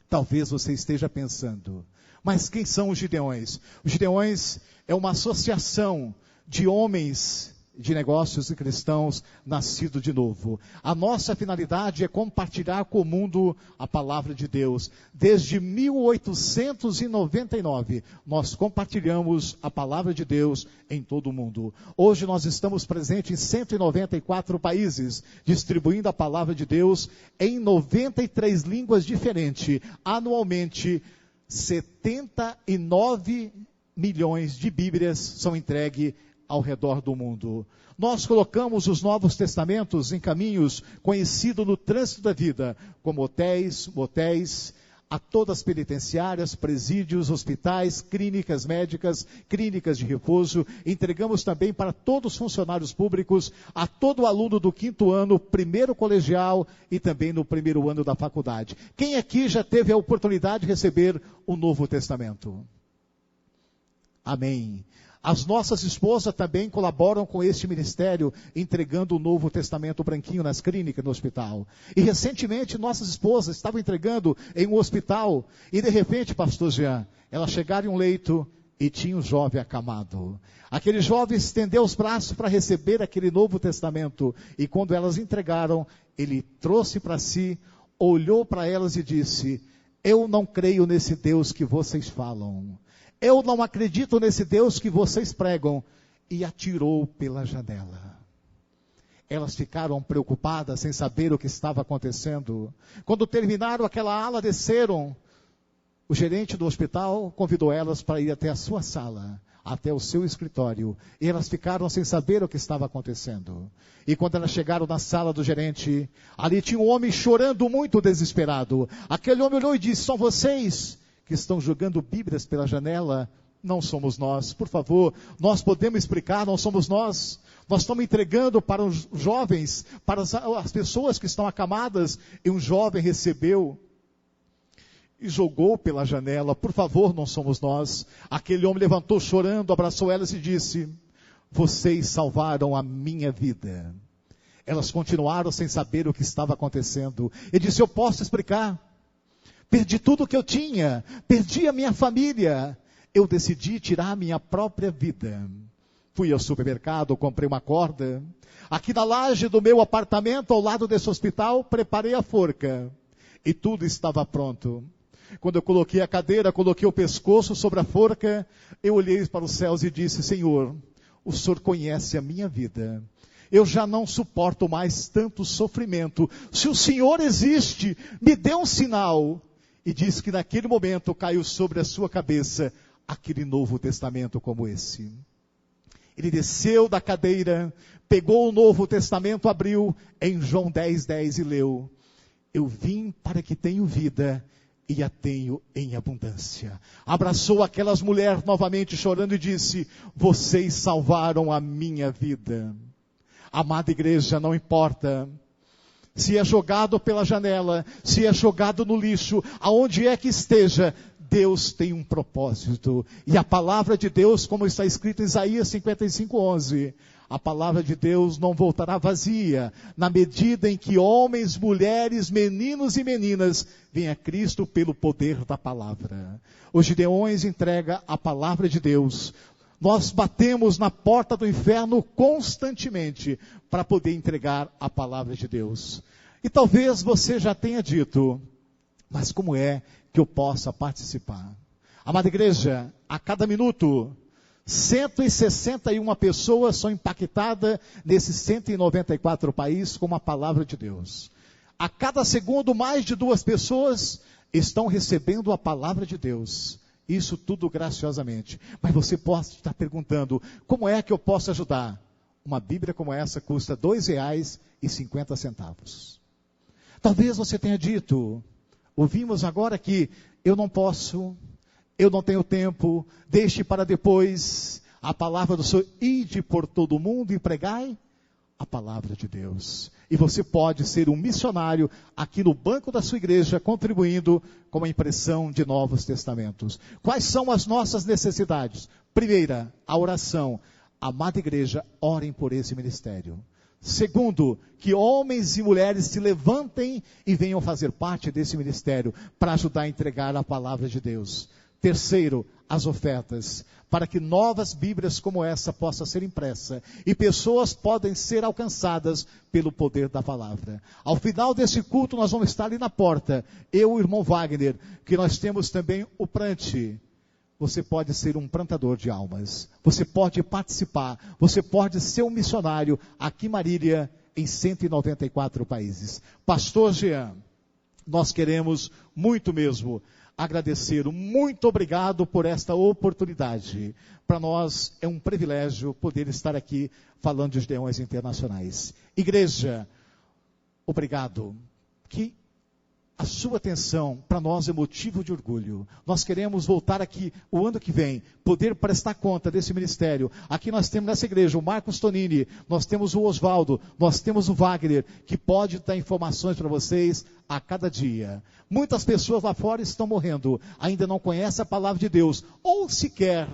Talvez você esteja pensando: mas quem são os Gideões? Os Gideões é uma associação de homens de negócios e cristãos nascidos de novo. A nossa finalidade é compartilhar com o mundo a palavra de Deus. Desde 1899, nós compartilhamos a palavra de Deus em todo o mundo. Hoje nós estamos presentes em 194 países, distribuindo a palavra de Deus em 93 línguas diferentes. Anualmente, 79 milhões de Bíblias são entregues ao redor do mundo. Nós colocamos os Novos Testamentos em caminhos conhecidos no trânsito da vida, como hotéis, motéis, a todas as penitenciárias, presídios, hospitais, clínicas médicas, clínicas de repouso. Entregamos também para todos os funcionários públicos, a todo aluno do 5º ano, primeiro colegial e também no 1º ano da faculdade. Quem aqui já teve a oportunidade de receber o Novo Testamento? Amém. As nossas esposas também colaboram com este ministério, entregando o Novo Testamento branquinho nas clínicas, no hospital. E recentemente nossas esposas estavam entregando em um hospital, e de repente, pastor Jean, elas chegaram em um leito e tinha um jovem acamado. Aquele jovem estendeu os braços para receber aquele Novo Testamento, e quando elas entregaram, ele trouxe para si, olhou para elas e disse: eu não creio nesse Deus que vocês falam. Eu não acredito nesse Deus que vocês pregam. E atirou pela janela. Elas ficaram preocupadas, sem saber o que estava acontecendo. Quando terminaram aquela ala, desceram. O gerente do hospital convidou elas para ir até a sua sala, até o seu escritório. E elas ficaram sem saber o que estava acontecendo. E quando elas chegaram na sala do gerente, ali tinha um homem chorando muito desesperado. Aquele homem olhou e disse: são vocês que estão jogando Bíblias pela janela? Não somos nós. Por favor, nós podemos explicar, não somos nós. Nós estamos entregando para os jovens, para as pessoas que estão acamadas, e um jovem recebeu e jogou pela janela. Por favor, não somos nós. Aquele homem levantou chorando, abraçou elas e disse: vocês salvaram a minha vida. Elas continuaram sem saber o que estava acontecendo. Ele disse: eu posso explicar. Perdi tudo o que eu tinha, perdi a minha família. Eu decidi tirar a minha própria vida. Fui ao supermercado, comprei uma corda. Aqui na laje do meu apartamento, ao lado desse hospital, preparei a forca. E tudo estava pronto. Quando eu coloquei a cadeira, coloquei o pescoço sobre a forca, eu olhei para os céus e disse: Senhor, o Senhor conhece a minha vida. Eu já não suporto mais tanto sofrimento. Se o Senhor existe, me dê um sinal. E diz que naquele momento caiu sobre a sua cabeça aquele Novo Testamento como esse. Ele desceu da cadeira, pegou o Novo Testamento, abriu em João 10:10 e leu: eu vim para que tenham vida e a tenho em abundância. Abraçou aquelas mulheres novamente chorando e disse: vocês salvaram a minha vida. Amada igreja, não importa se é jogado pela janela, se é jogado no lixo, aonde é que esteja, Deus tem um propósito. E a palavra de Deus, como está escrito em Isaías 55:11, a palavra de Deus não voltará vazia, na medida em que homens, mulheres, meninos e meninas venham a Cristo pelo poder da palavra. Os Gideões entregam a palavra de Deus. Nós batemos na porta do inferno constantemente para poder entregar a palavra de Deus. E talvez você já tenha dito: mas como é que eu possa participar? Amada igreja, a cada minuto, 161 pessoas são impactadas nesses 194 países com a palavra de Deus. A cada segundo, mais de 2 pessoas estão recebendo a palavra de Deus. Isso tudo graciosamente. Mas você pode estar perguntando: como é que eu posso ajudar? Uma Bíblia como essa custa R$ 2,50. Talvez você tenha dito: ouvimos agora que eu não posso, eu não tenho tempo, deixe para depois. A palavra do Senhor: ide por todo o mundo e pregai a palavra de Deus. E você pode ser um missionário aqui no banco da sua igreja, contribuindo com a impressão de Novos Testamentos. Quais são as nossas necessidades? Primeira, a oração. Amada igreja, orem por esse ministério. Segundo, que homens e mulheres se levantem e venham fazer parte desse ministério para ajudar a entregar a palavra de Deus. Terceiro, as ofertas, para que novas Bíblias como essa possam ser impressas e pessoas podem ser alcançadas pelo poder da palavra. Ao final desse culto nós vamos estar ali na porta, eu e o irmão Wagner, que nós temos também o Prante. Você pode ser um plantador de almas, você pode participar, você pode ser um missionário aqui em Marília, em 194 países. Pastor Jean, nós queremos muito mesmo agradecer, muito obrigado por esta oportunidade. Para nós é um privilégio poder estar aqui falando de Gideões Internacionais. Igreja, obrigado. Que a sua atenção para nós é motivo de orgulho. Nós queremos voltar aqui o ano que vem, poder prestar conta desse ministério. Aqui nós temos nessa igreja o Marcos Tonini, nós temos o Oswaldo, nós temos o Wagner, que pode dar informações para vocês a cada dia. Muitas pessoas lá fora estão morrendo, ainda não conhecem a palavra de Deus, ou sequer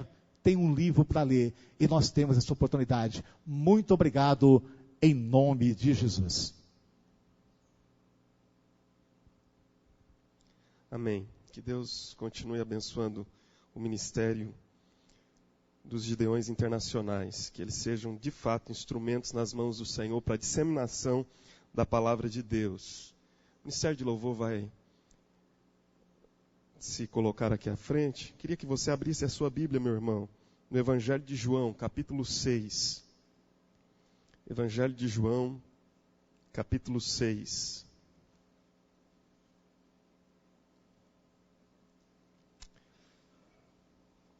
tem um livro para ler, e nós temos essa oportunidade. Muito obrigado, em nome de Jesus. Amém. Que Deus continue abençoando o ministério dos Gideões Internacionais. Que eles sejam, de fato, instrumentos nas mãos do Senhor para a disseminação da palavra de Deus. O Ministério de Louvor vai se colocar aqui à frente. Queria que você abrisse a sua Bíblia, meu irmão, no Evangelho de João, capítulo 6. Evangelho de João, capítulo 6.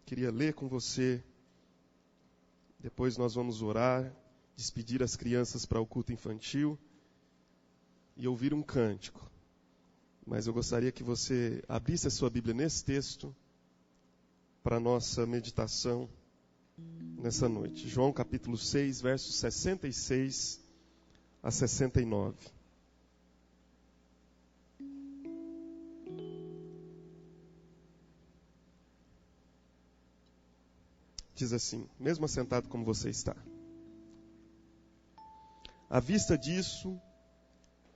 Queria ler com você, depois nós vamos orar, despedir as crianças para o culto infantil e ouvir um cântico. Mas eu gostaria que você abrisse a sua Bíblia nesse texto para a nossa meditação nessa noite. João capítulo 6, versos 66 a 69. Diz assim, mesmo assentado como você está. À vista disso,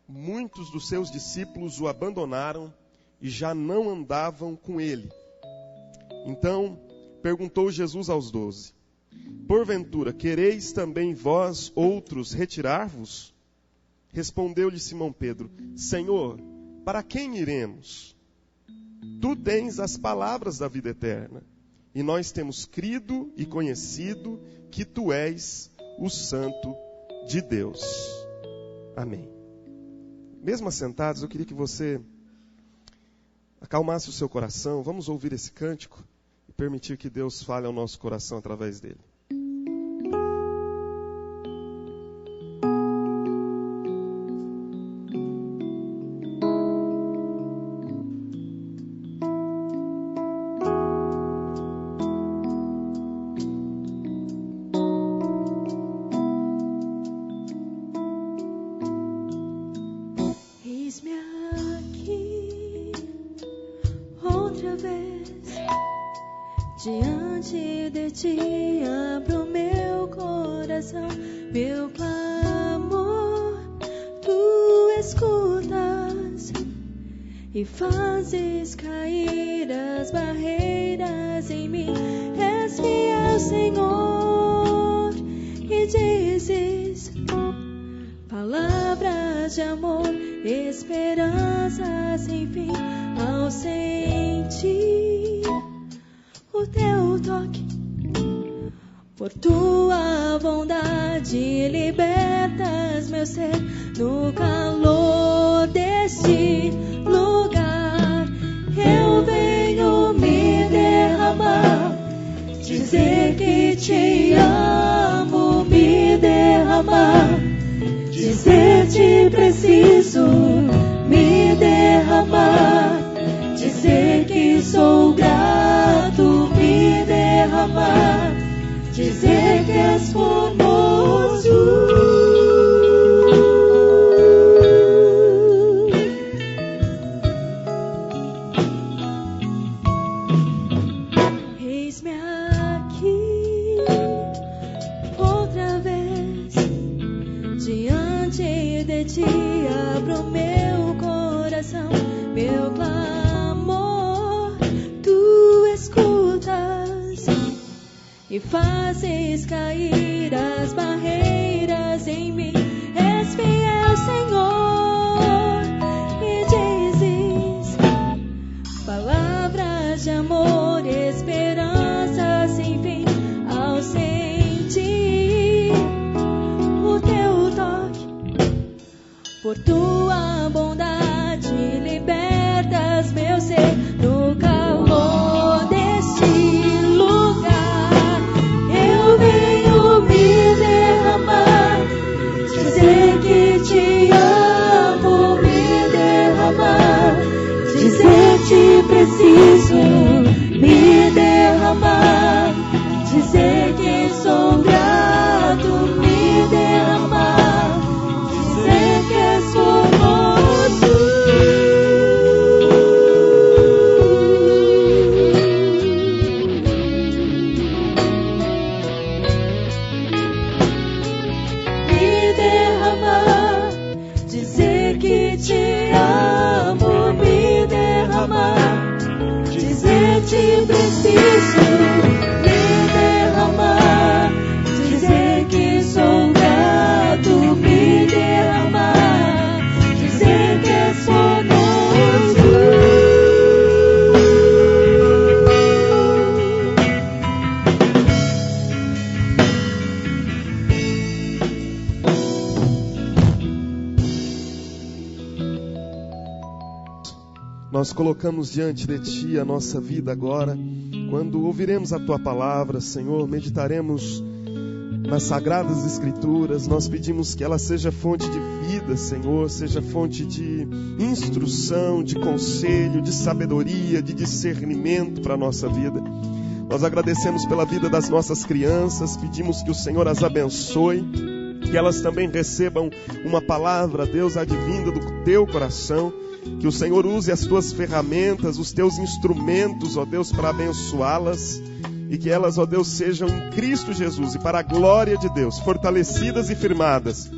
muitos dos seus discípulos o abandonaram e já não andavam com ele. Então perguntou Jesus aos 12, porventura, quereis também vós outros retirar-vos? Respondeu-lhe Simão Pedro: Senhor, para quem iremos? Tu tens as palavras da vida eterna, e nós temos crido e conhecido que tu és o Santo de Deus. Amém. Mesmo assentados, eu queria que você acalmasse o seu coração. Vamos ouvir esse cântico e permitir que Deus fale ao nosso coração através dele. Diante de ti abro meu coração, meu clamor tu escutas e fazes cair as barreiras em mim. És fiel, Senhor, e dizes palavras de amor, esperança sem fim. Ao sentir o teu toque, por tua bondade libertas meu ser. No calor deste lugar eu venho me derramar, dizer que te amo, me derramar, dizer te preciso, me derramar, dizer que sou grato, me derramar, dizer que és formoso. Eis-me aqui outra vez, diante de ti abro meu coração, meu clamor tu escutas e fazes cair as barreiras em mim. És fiel, Senhor, e dizes palavras de amor, esperança sem fim. Ao sentir o teu toque, por tua bondade libertas meu ser. No calor deste lugar eu venho me derramar, dizer que te amo, me derramar, dizer te preciso, me derramar, dizer que sou grato, me derramar, dizer que és formoso. Me derramar, dizer que te amo, me derramar, dizer te preciso, me derramar, dizer que sou grato, me derramar, dizer que és formoso. Nós colocamos diante de Ti a nossa vida agora. Quando ouviremos a Tua palavra, Senhor, meditaremos nas Sagradas Escrituras. Nós pedimos que ela seja fonte de vida, Senhor, seja fonte de instrução, de conselho, de sabedoria, de discernimento para a nossa vida. Nós agradecemos pela vida das nossas crianças, pedimos que o Senhor as abençoe, que elas também recebam uma palavra, Deus, advinda do Teu coração. Que o Senhor use as Tuas ferramentas, os Teus instrumentos, ó Deus, para abençoá-las. E que elas, ó Deus, sejam em Cristo Jesus e para a glória de Deus, fortalecidas e firmadas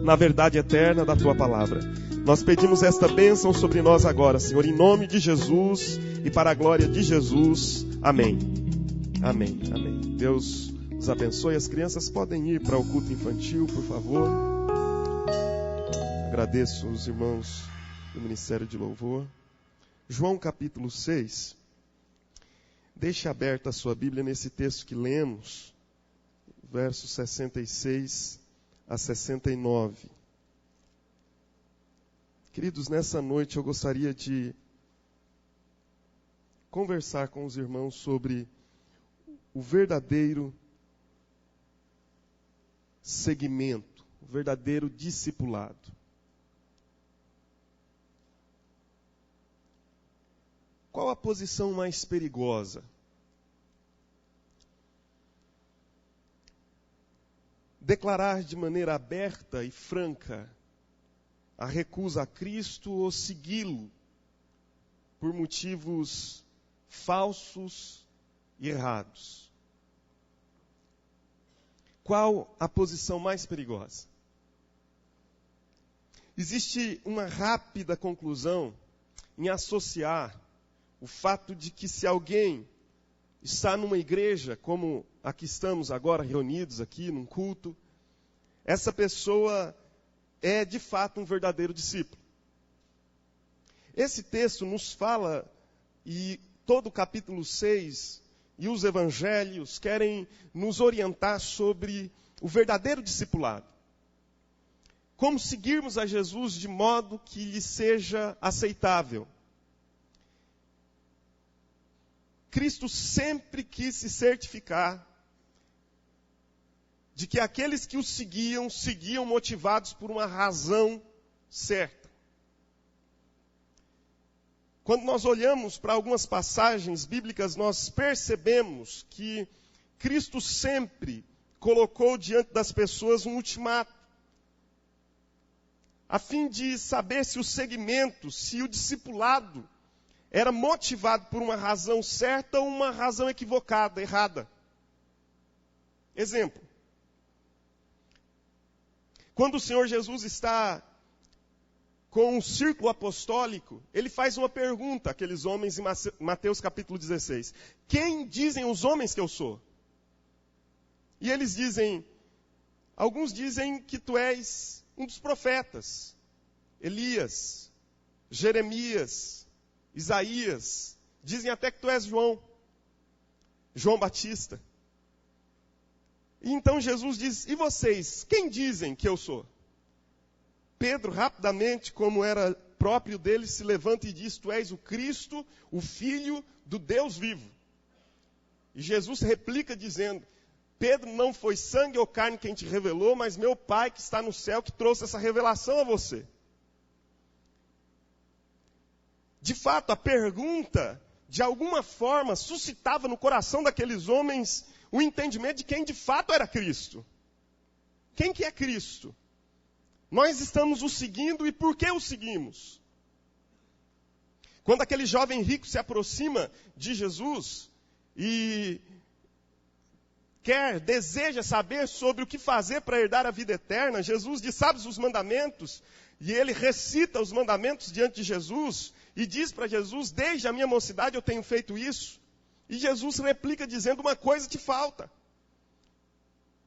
na verdade eterna da Tua palavra. Nós pedimos esta bênção sobre nós agora, Senhor, em nome de Jesus e para a glória de Jesus. Amém. Amém. Amém. Deus os abençoe. As crianças podem ir para o culto infantil, por favor. Agradeço os irmãos do Ministério de Louvor. João capítulo 6. Deixe aberta a sua Bíblia nesse texto que lemos, versos 66 a 69. Queridos, nessa noite eu gostaria de conversar com os irmãos sobre o verdadeiro seguimento, o verdadeiro discipulado. Qual a posição mais perigosa? Declarar de maneira aberta e franca a recusa a Cristo ou segui-lo por motivos falsos e errados? Qual a posição mais perigosa? Existe uma rápida conclusão em associar o fato de que se alguém está numa igreja, como a que estamos agora reunidos aqui, num culto, essa pessoa é de fato um verdadeiro discípulo. Esse texto nos fala, e todo o capítulo 6 e os evangelhos querem nos orientar sobre o verdadeiro discipulado. Como seguirmos a Jesus de modo que lhe seja aceitável. Cristo sempre quis se certificar de que aqueles que o seguiam motivados por uma razão certa. Quando nós olhamos para algumas passagens bíblicas, nós percebemos que Cristo sempre colocou diante das pessoas um ultimato, a fim de saber se o segmento, se o discipulado era motivado por uma razão certa ou uma razão equivocada, errada. Exemplo. Quando o Senhor Jesus está com um círculo apostólico, ele faz uma pergunta àqueles homens em Mateus capítulo 16. Quem dizem os homens que eu sou? E eles dizem, alguns dizem que tu és um dos profetas. Elias, Jeremias, Isaías, dizem até que tu és João Batista. E então Jesus diz, e vocês, quem dizem que eu sou? Pedro, rapidamente, como era próprio dele, se levanta e diz, tu és o Cristo, o Filho do Deus vivo. E Jesus replica dizendo, Pedro, não foi sangue ou carne quem te revelou, mas meu Pai que está no céu que trouxe essa revelação a você. De fato, a pergunta, de alguma forma, suscitava no coração daqueles homens o entendimento de quem de fato era Cristo. Quem que é Cristo? Nós estamos o seguindo e por que o seguimos? Quando aquele jovem rico se aproxima de Jesus e deseja saber sobre o que fazer para herdar a vida eterna, Jesus diz, sabes os mandamentos? E ele recita os mandamentos diante de Jesus e diz para Jesus, desde a minha mocidade eu tenho feito isso. E Jesus replica dizendo, uma coisa te falta.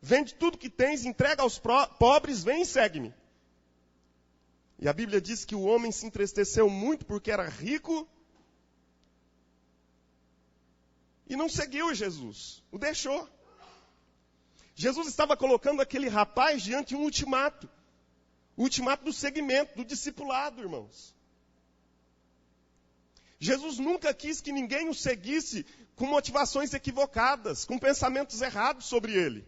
Vende tudo que tens, entrega aos pobres, vem e segue-me. E a Bíblia diz que o homem se entristeceu muito porque era rico e não seguiu Jesus, o deixou. Jesus estava colocando aquele rapaz diante de um ultimato. O ultimato do segmento, do discipulado, irmãos. Jesus nunca quis que ninguém o seguisse com motivações equivocadas, com pensamentos errados sobre ele.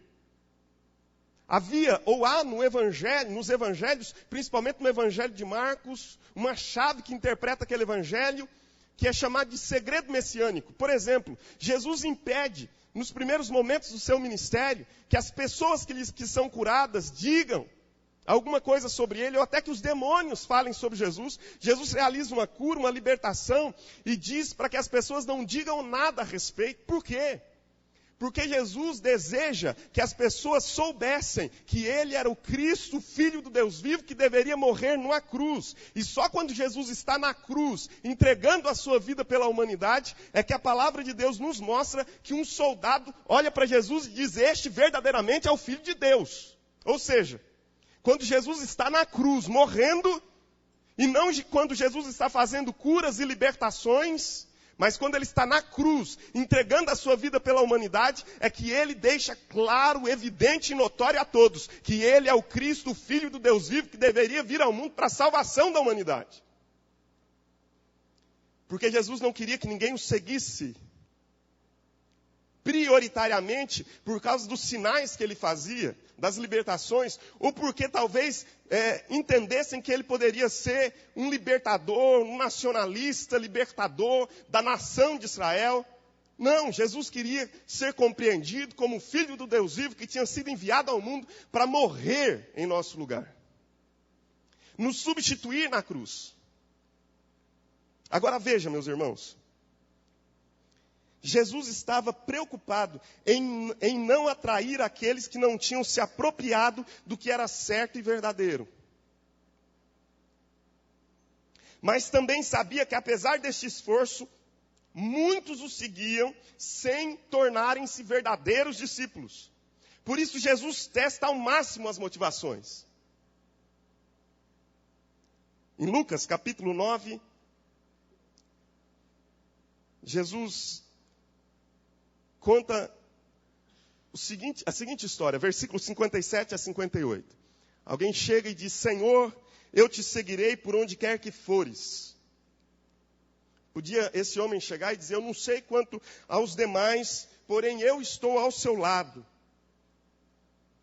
Havia, ou há nos evangelhos, principalmente no evangelho de Marcos, uma chave que interpreta aquele evangelho, que é chamado de segredo messiânico. Por exemplo, Jesus impede, nos primeiros momentos do seu ministério, que as pessoas que são curadas digam alguma coisa sobre ele, ou até que os demônios falem sobre Jesus. Jesus realiza uma cura, uma libertação, e diz para que as pessoas não digam nada a respeito. Por quê? Porque Jesus deseja que as pessoas soubessem que Ele era o Cristo, Filho do Deus vivo, que deveria morrer numa cruz. E só quando Jesus está na cruz, entregando a sua vida pela humanidade, é que a palavra de Deus nos mostra que um soldado olha para Jesus e diz: este verdadeiramente é o Filho de Deus. Ou seja, quando Jesus está na cruz, morrendo, e não quando Jesus está fazendo curas e libertações, mas quando ele está na cruz, entregando a sua vida pela humanidade, é que ele deixa claro, evidente e notório a todos que ele é o Cristo, o Filho do Deus vivo, que deveria vir ao mundo para a salvação da humanidade. Porque Jesus não queria que ninguém o seguisse prioritariamente por causa dos sinais que ele fazia, das libertações, ou porque talvez entendessem que ele poderia ser um libertador, um nacionalista libertador da nação de Israel. Não, Jesus queria ser compreendido como o Filho do Deus vivo que tinha sido enviado ao mundo para morrer em nosso lugar, nos substituir na cruz. Agora veja, meus irmãos, Jesus estava preocupado em não atrair aqueles que não tinham se apropriado do que era certo e verdadeiro. Mas também sabia que, apesar deste esforço, muitos o seguiam sem tornarem-se verdadeiros discípulos. Por isso, Jesus testa ao máximo as motivações. Em Lucas, capítulo 9, Jesus conta a seguinte história, versículos 57 a 58. Alguém chega e diz: Senhor, eu te seguirei por onde quer que fores. Podia esse homem chegar e dizer: eu não sei quanto aos demais, porém eu estou ao seu lado.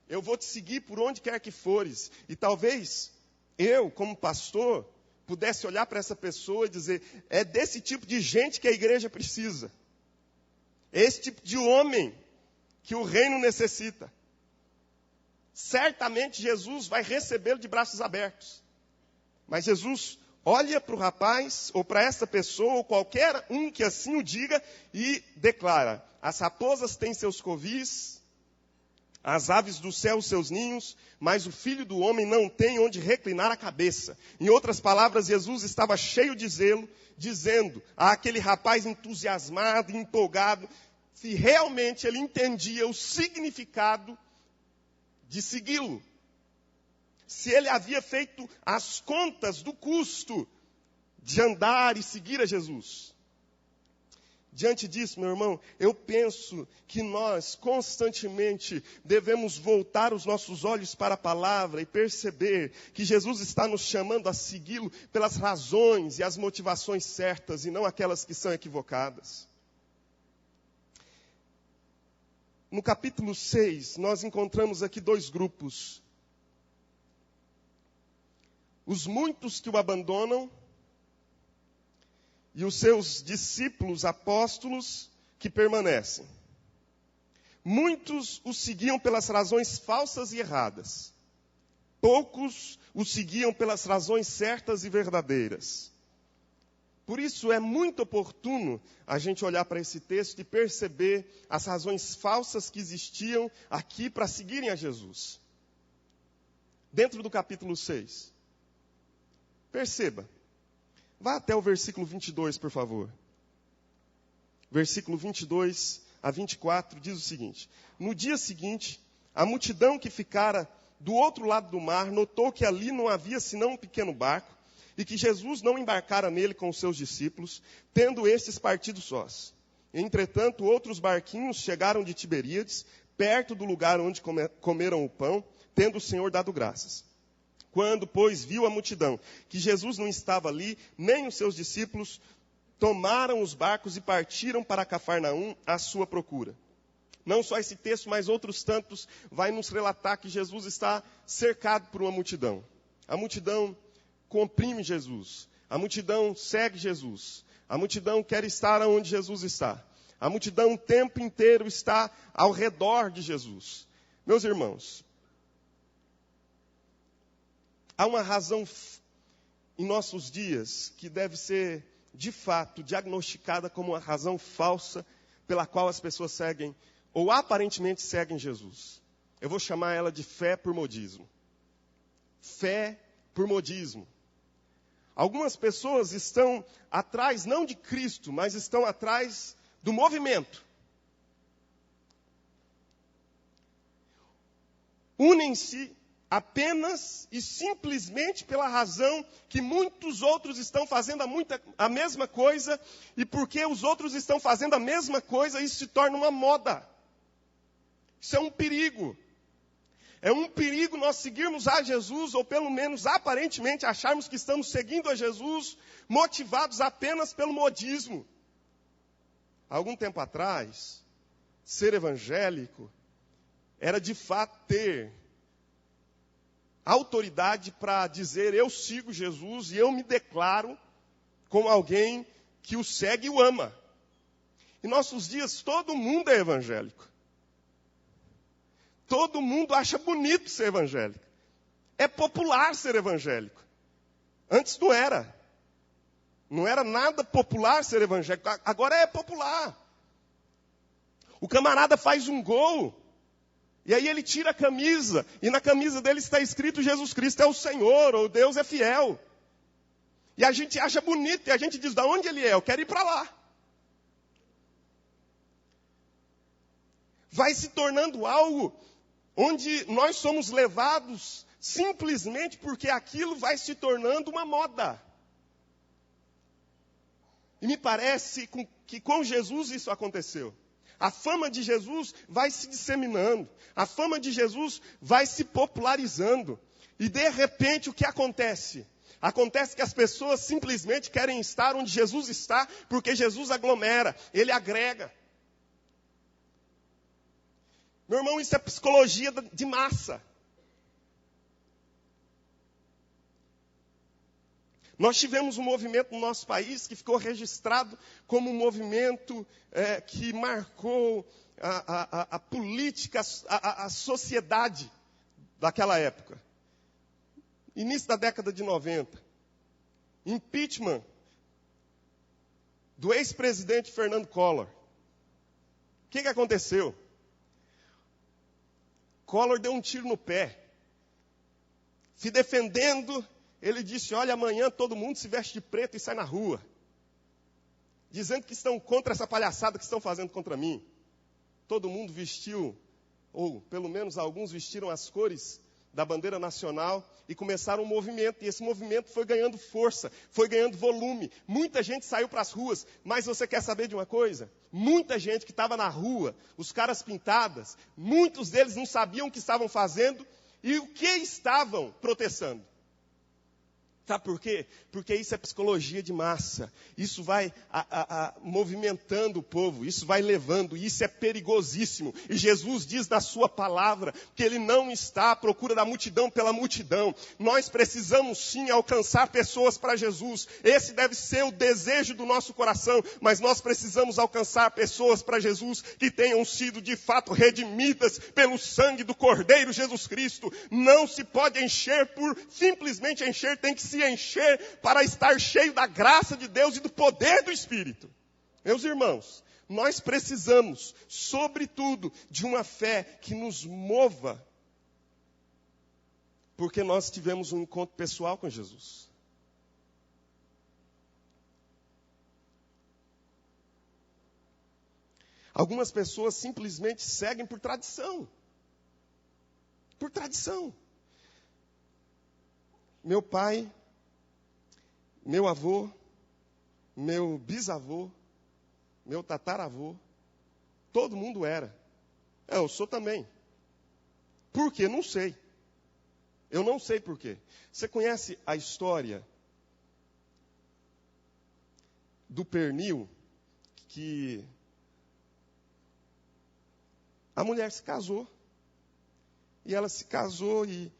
Eu vou te seguir por onde quer que fores. E talvez eu, como pastor, pudesse olhar para essa pessoa e dizer: é desse tipo de gente que a igreja precisa. Esse tipo de homem que o reino necessita. Certamente Jesus vai recebê-lo de braços abertos. Mas Jesus olha para o rapaz, ou para essa pessoa, ou qualquer um que assim o diga, e declara: as raposas têm seus covis, as aves do céu seus ninhos, mas o Filho do Homem não tem onde reclinar a cabeça. Em outras palavras, Jesus estava cheio de zelo, dizendo àquele rapaz entusiasmado e empolgado, se realmente ele entendia o significado de segui-lo. Se ele havia feito as contas do custo de andar e seguir a Jesus. Diante disso, meu irmão, eu penso que nós constantemente devemos voltar os nossos olhos para a palavra e perceber que Jesus está nos chamando a segui-lo pelas razões e as motivações certas e não aquelas que são equivocadas. No capítulo 6, nós encontramos aqui dois grupos. Os muitos que o abandonam e os seus discípulos apóstolos que permanecem. Muitos o seguiam pelas razões falsas e erradas. Poucos o seguiam pelas razões certas e verdadeiras. Por isso é muito oportuno a gente olhar para esse texto e perceber as razões falsas que existiam aqui para seguirem a Jesus. Dentro do capítulo 6. Perceba. Vá até o versículo 22, por favor. Versículo 22 a 24 diz o seguinte: no dia seguinte, a multidão que ficara do outro lado do mar notou que ali não havia senão um pequeno barco e que Jesus não embarcara nele com os seus discípulos, tendo estes partido sós. Entretanto, outros barquinhos chegaram de Tiberíades, perto do lugar onde comeram o pão, tendo o Senhor dado graças. Quando, pois, viu a multidão que Jesus não estava ali, nem os seus discípulos, tomaram os barcos e partiram para Cafarnaum à sua procura. Não só esse texto, mas outros tantos vai nos relatar que Jesus está cercado por uma multidão. A multidão comprime Jesus. A multidão segue Jesus. A multidão quer estar onde Jesus está. A multidão o tempo inteiro está ao redor de Jesus. Meus irmãos, há uma razão em nossos dias que deve ser, de fato, diagnosticada como uma razão falsa pela qual as pessoas seguem ou aparentemente seguem Jesus. Eu vou chamar ela de fé por modismo. Fé por modismo. Algumas pessoas estão atrás não de Cristo, mas estão atrás do movimento. Unem-se apenas e simplesmente pela razão que muitos outros estão fazendo a mesma coisa, e porque os outros estão fazendo a mesma coisa, isso se torna uma moda. Isso é um perigo. É um perigo nós seguirmos a Jesus, ou pelo menos aparentemente acharmos que estamos seguindo a Jesus, motivados apenas pelo modismo. Há algum tempo atrás, ser evangélico era de fato ter autoridade para dizer: eu sigo Jesus e eu me declaro como alguém que o segue e o ama. Em nossos dias, todo mundo é evangélico. Todo mundo acha bonito ser evangélico. É popular ser evangélico. Antes não era. Não era nada popular ser evangélico. Agora é popular. O camarada faz um gol. E aí ele tira a camisa. E na camisa dele está escrito: Jesus Cristo é o Senhor. Ou Deus é fiel. E a gente acha bonito. E a gente diz: da onde ele é? Eu quero ir para lá. Vai se tornando algo onde nós somos levados simplesmente porque aquilo vai se tornando uma moda. E me parece que com Jesus isso aconteceu. A fama de Jesus vai se disseminando. A fama de Jesus vai se popularizando. E de repente o que acontece? Acontece que as pessoas simplesmente querem estar onde Jesus está, porque Jesus aglomera, ele agrega. Meu irmão, isso é psicologia de massa. Nós tivemos um movimento no nosso país que ficou registrado como um movimento que marcou a política, a sociedade daquela época. Início da década de 90. Impeachment do ex-presidente Fernando Collor. O que aconteceu? Collor deu um tiro no pé. Se defendendo, ele disse: olha, amanhã todo mundo se veste de preto e sai na rua. Dizendo que estão contra essa palhaçada que estão fazendo contra mim. Todo mundo vestiu, ou pelo menos alguns vestiram as cores da bandeira nacional e começaram um movimento. E esse movimento foi ganhando força, foi ganhando volume. Muita gente saiu para as ruas. Mas você quer saber de uma coisa? Muita gente que estava na rua, os caras pintadas, muitos deles não sabiam o que estavam fazendo e o que estavam protestando. Sabe por quê? Porque isso é psicologia de massa. Isso vai movimentando o povo, isso vai levando, isso é perigosíssimo. E Jesus diz na sua palavra que ele não está à procura da multidão pela multidão. Nós precisamos sim alcançar pessoas para Jesus. Esse deve ser o desejo do nosso coração. Mas nós precisamos alcançar pessoas para Jesus que tenham sido de fato redimidas pelo sangue do Cordeiro Jesus Cristo. Não se pode encher por simplesmente encher, tem que se encher para estar cheio da graça de Deus e do poder do Espírito. Meus irmãos, nós precisamos, sobretudo, de uma fé que nos mova, porque nós tivemos um encontro pessoal com Jesus. Algumas pessoas simplesmente seguem por tradição. Por tradição. Meu pai, meu avô, meu bisavô, meu tataravô, todo mundo era. Eu sou também. Por quê? Não sei. Eu não sei por quê. Você conhece a história do pernil que a mulher se casou. E ela se casou e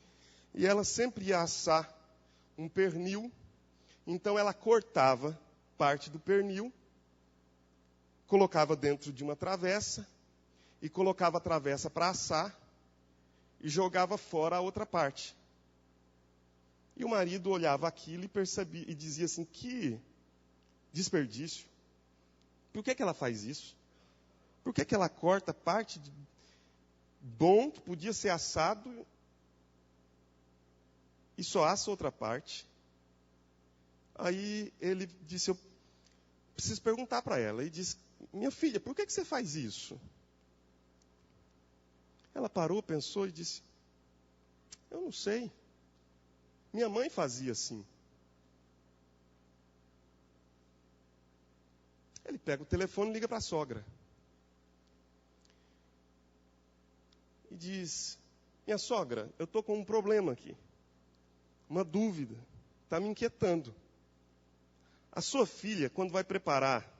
ela sempre ia assar um pernil. Então ela cortava parte do pernil, colocava dentro de uma travessa e colocava a travessa para assar e jogava fora a outra parte. E o marido olhava aquilo e percebia e dizia assim: que desperdício. Por que ela faz isso? Por que ela corta parte de bom que podia ser assado e só assa outra parte? Aí ele disse, eu preciso perguntar para ela. E disse, minha filha, por que você faz isso? Ela parou, pensou e disse, eu não sei. Minha mãe fazia assim. Ele pega o telefone e liga para a sogra. E diz, minha sogra, eu estou com um problema aqui. Uma dúvida. Está me inquietando. A sua filha, quando vai preparar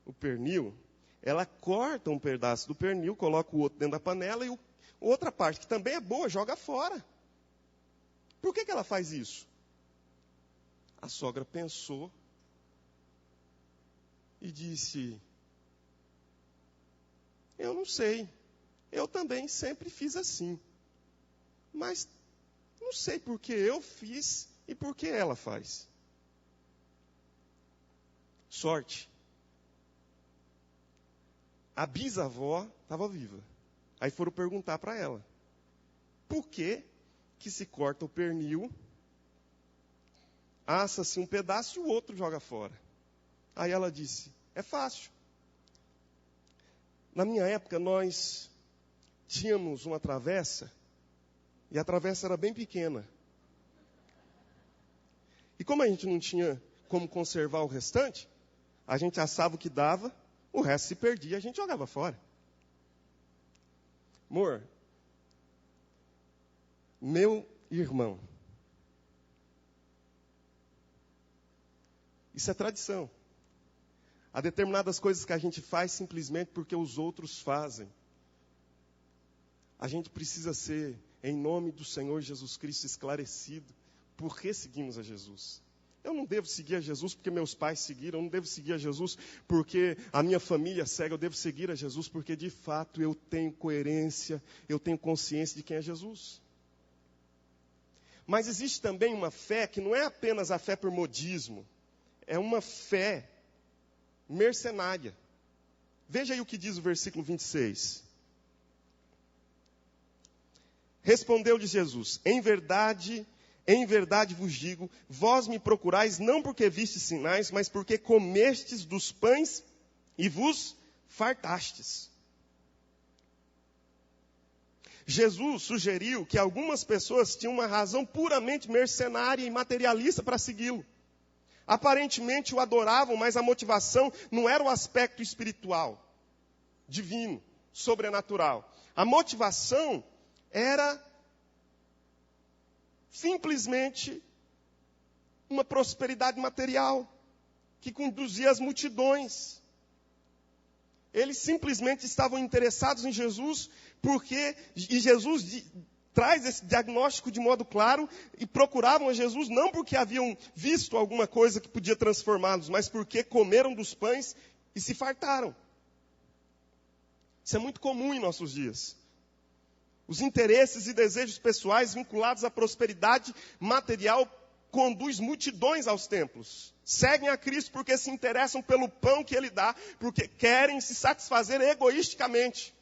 o pernil, ela corta um pedaço do pernil, coloca o outro dentro da panela e outra parte, que também é boa, joga fora. Por que ela faz isso? A sogra pensou e disse, eu não sei. Eu também sempre fiz assim. Mas não sei por que eu fiz e por que ela faz. Sorte. A bisavó estava viva. Aí foram perguntar para ela, por que se corta o pernil, assa-se um pedaço e o outro joga fora? Aí ela disse, é fácil. Na minha época, nós tínhamos uma travessa, e a travessa era bem pequena. E como a gente não tinha como conservar o restante, a gente assava o que dava, o resto se perdia, a gente jogava fora. Amor, meu irmão, isso é tradição. Há determinadas coisas que a gente faz simplesmente porque os outros fazem. A gente precisa ser, em nome do Senhor Jesus Cristo, esclarecido por que seguimos a Jesus. Eu não devo seguir a Jesus porque meus pais seguiram, eu não devo seguir a Jesus porque a minha família segue, eu devo seguir a Jesus porque, de fato, eu tenho coerência, eu tenho consciência de quem é Jesus. Mas existe também uma fé que não é apenas a fé por modismo, é uma fé mercenária. Veja aí o que diz o versículo 26. Respondeu-lhe Jesus, em verdade vos digo, vós me procurais não porque vistes sinais, mas porque comestes dos pães e vos fartastes. Jesus sugeriu que algumas pessoas tinham uma razão puramente mercenária e materialista para segui-lo. Aparentemente o adoravam, mas a motivação não era o aspecto espiritual, divino, sobrenatural. A motivação era simplesmente uma prosperidade material que conduzia as multidões. Eles simplesmente estavam interessados em Jesus e Jesus traz esse diagnóstico de modo claro e procuravam a Jesus não porque haviam visto alguma coisa que podia transformá-los, mas porque comeram dos pães e se fartaram. Isso é muito comum em nossos dias. Os interesses e desejos pessoais vinculados à prosperidade material conduz multidões aos templos. Seguem a Cristo porque se interessam pelo pão que Ele dá, porque querem se satisfazer egoisticamente.